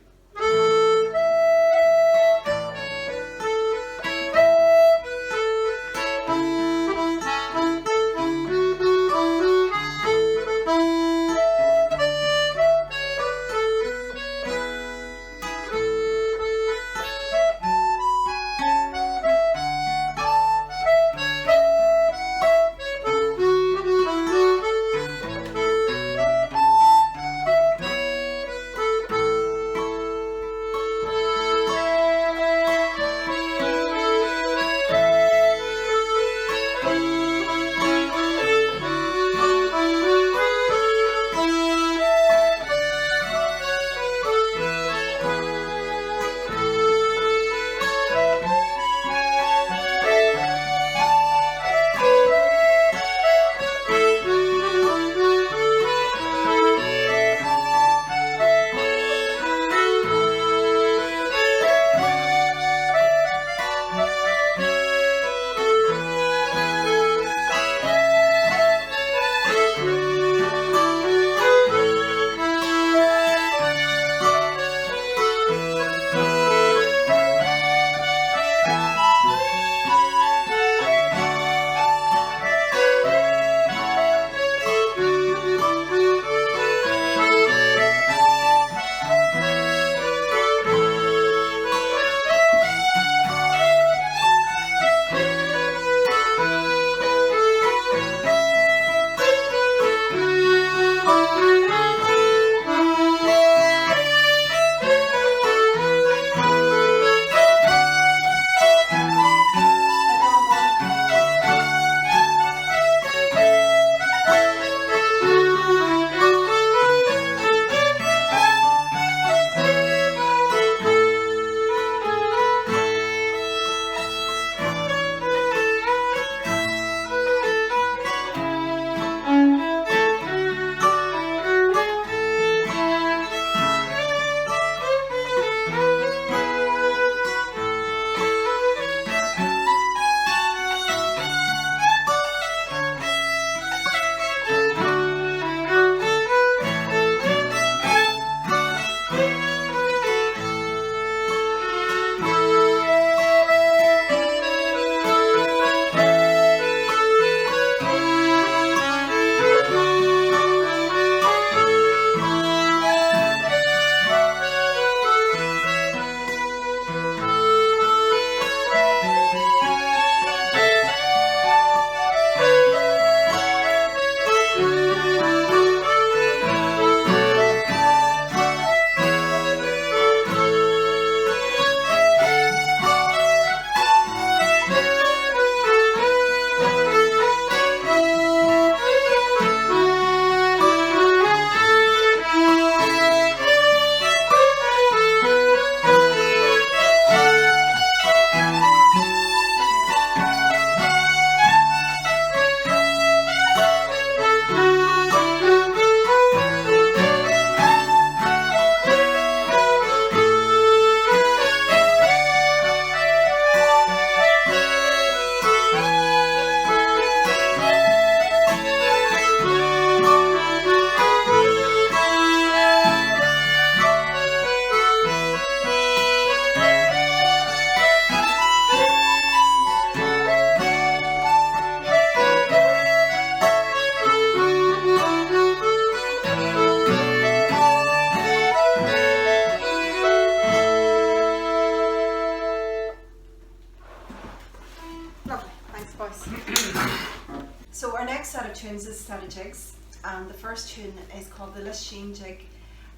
So our next set of tunes is a set of jigs, and the first tune is called the Lissheen Jig.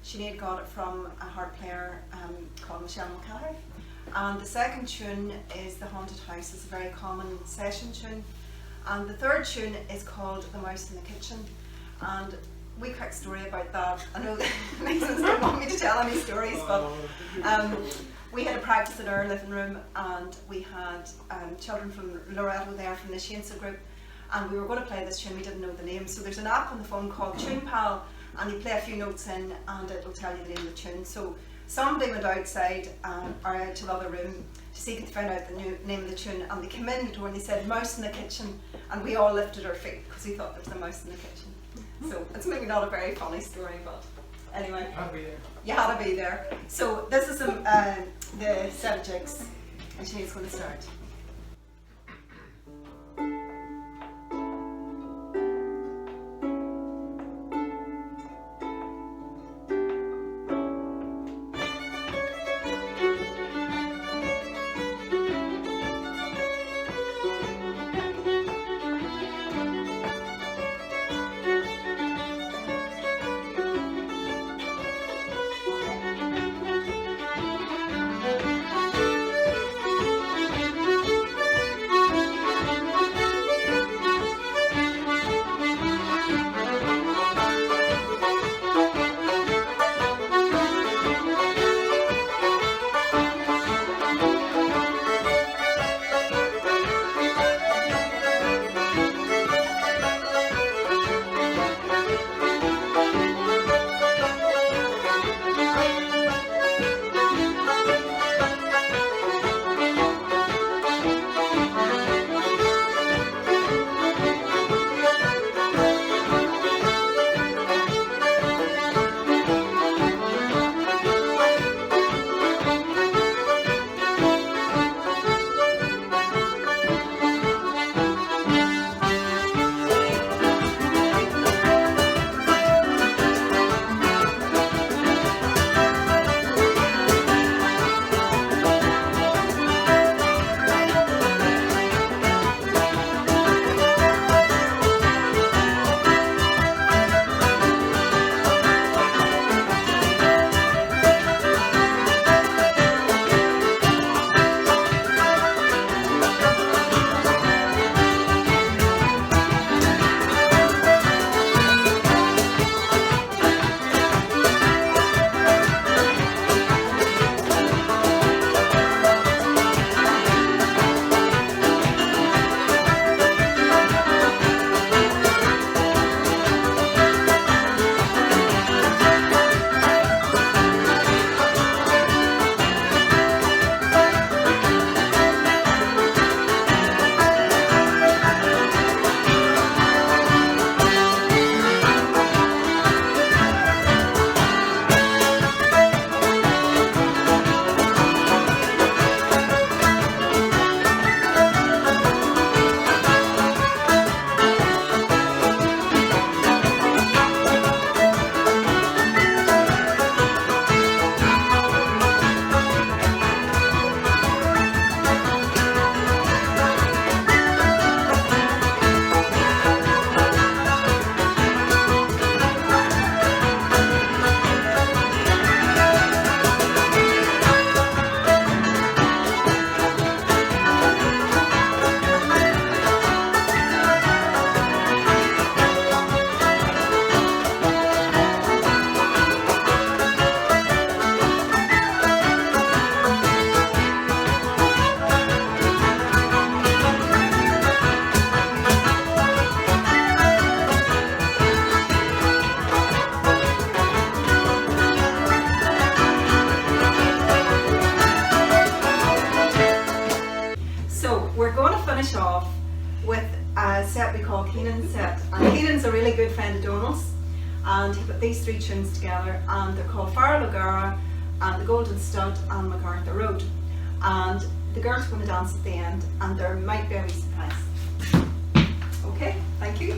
Sinead got it from a harp player called Michelle McCallagh. And the second tune is The Haunted House. It's a very common session tune. And the third tune is called The Mouse in the Kitchen. And we quick story about that. I know that Masons don't want me to tell any stories, but we had a practice in our living room, and we had children from Loretto there from the Shainsa group, and we were going to play this tune. We didn't know the name, so there's an app on the phone called Tune Pal, and you play a few notes in and it will tell you the name of the tune. So somebody went outside or out to the other room to see if they could find out the name of the tune, and they came in the door and they said mouse in the kitchen, and we all lifted our feet because we thought there was a mouse in the kitchen. So it's maybe not a very funny story, but anyway, you had to be there. So this is the set of jigs, and Sinead's going to start. finish off with a set we call Keenan's set. And Keenan's a really good friend of Donald's, and he put these three tunes together, and they're called Farrell O'Gara and The Golden Stud and MacArthur Road. And the girls are going to dance at the end, and there might be a wee surprise. Okay, thank you.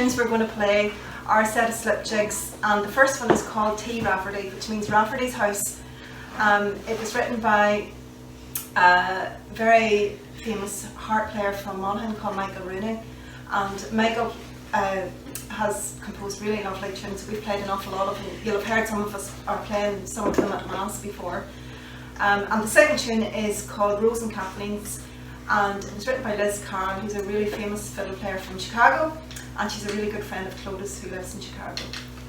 tunes we're going to play are a set of slip jigs, and the first one is called T Rafferty, which means Rafferty's house. It was written by a very famous harp player from Monaghan called Michael Rooney, and Michael has composed really lovely tunes. We've played an awful lot of them. You'll have heard some of us are playing some of them at Mass before. And the second tune is called Rose and Kathleen's, and it was written by Liz Carroll, who's a really famous fiddle player from Chicago, and she's a really good friend of Clodagh's, who lives in Chicago.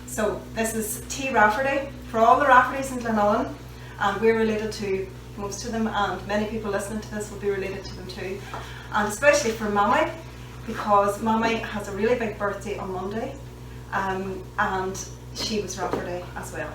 So this is T Rafferty for all the Raffertys in Glenullin, and we're related to most of them, and many people listening to this will be related to them too, and especially for Mammy, because Mammy has a really big birthday on Monday, and she was Rafferty as well.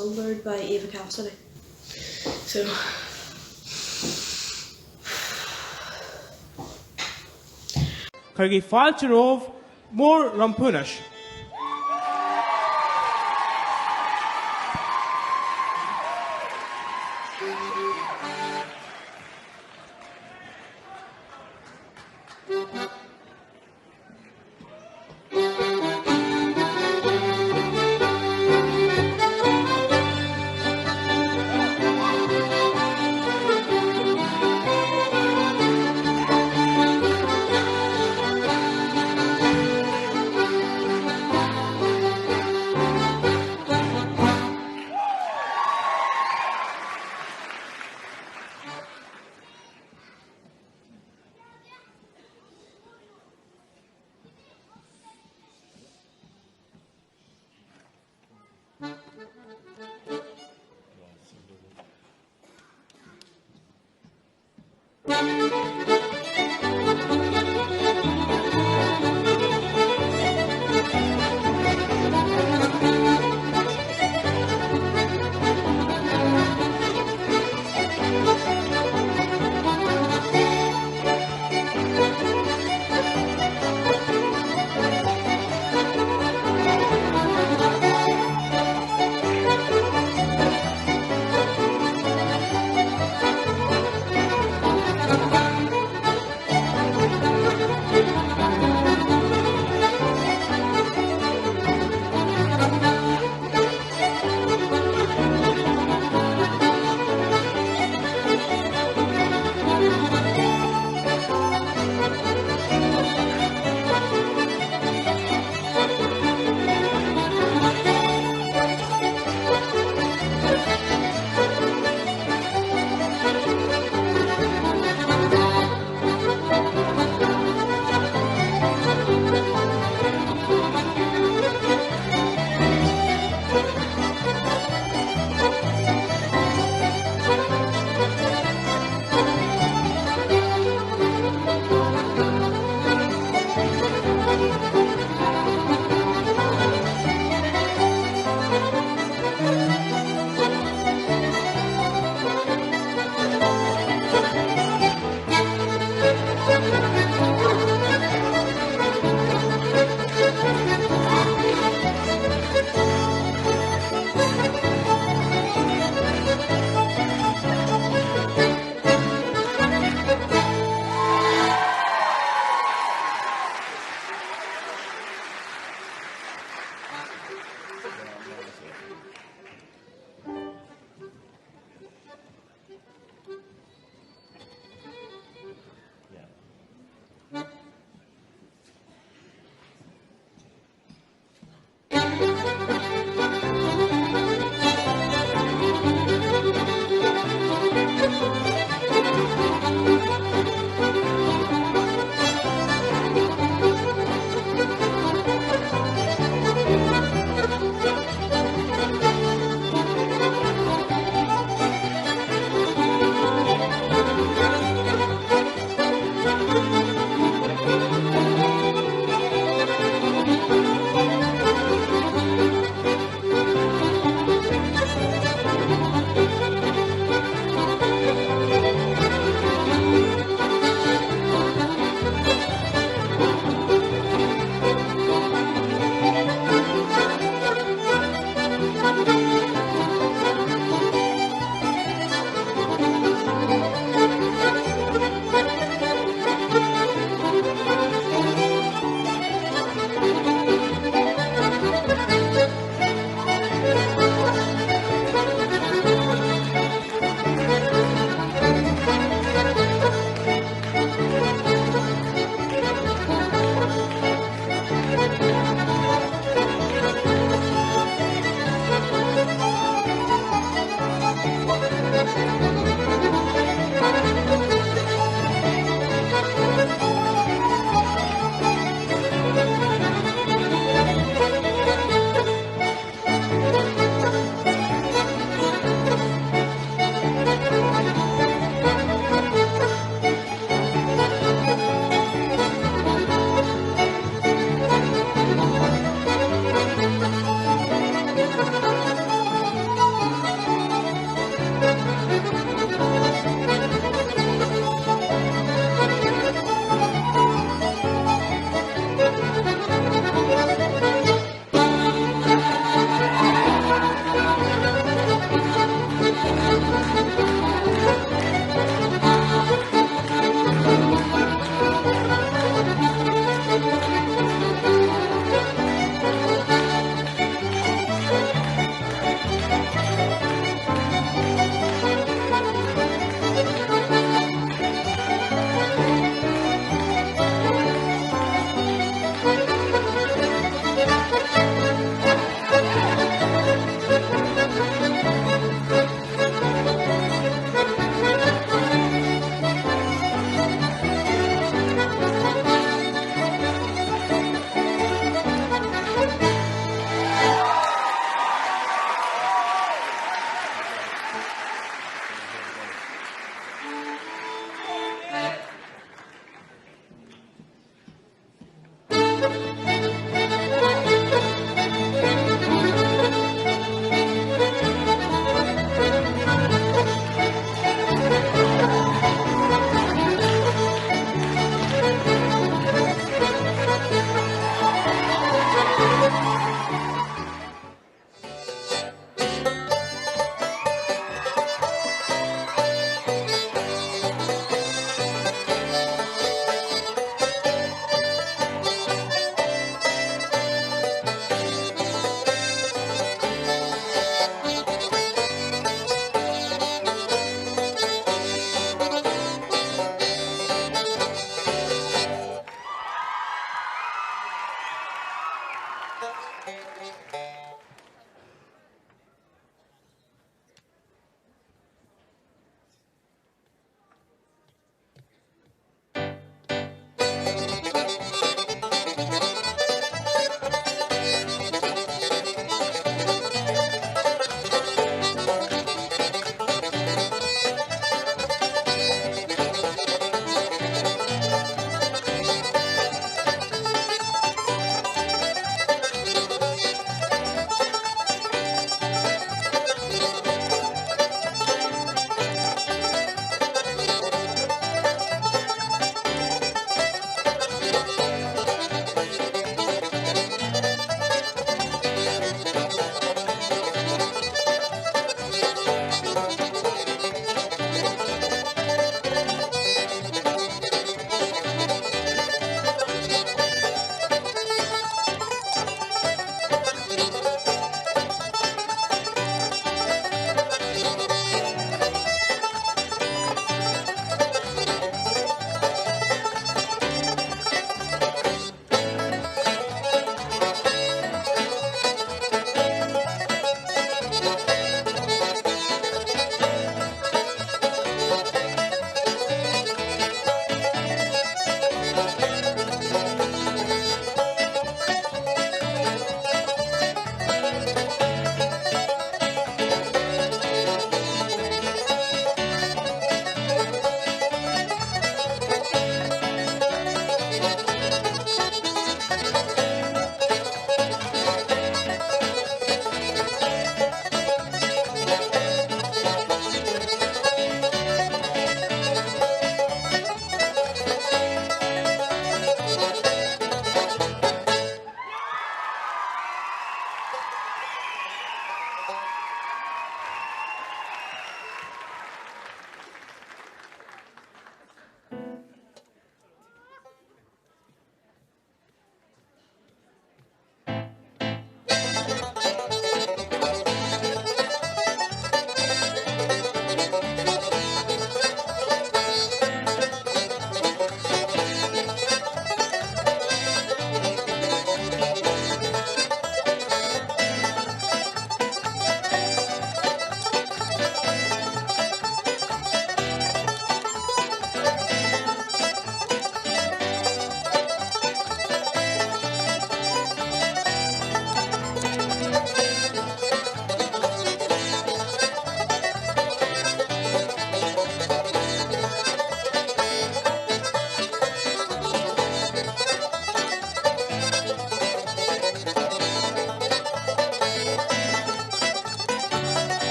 Songbird by Eva Cassidy. So, Chuige fáilte romh mór rampunas.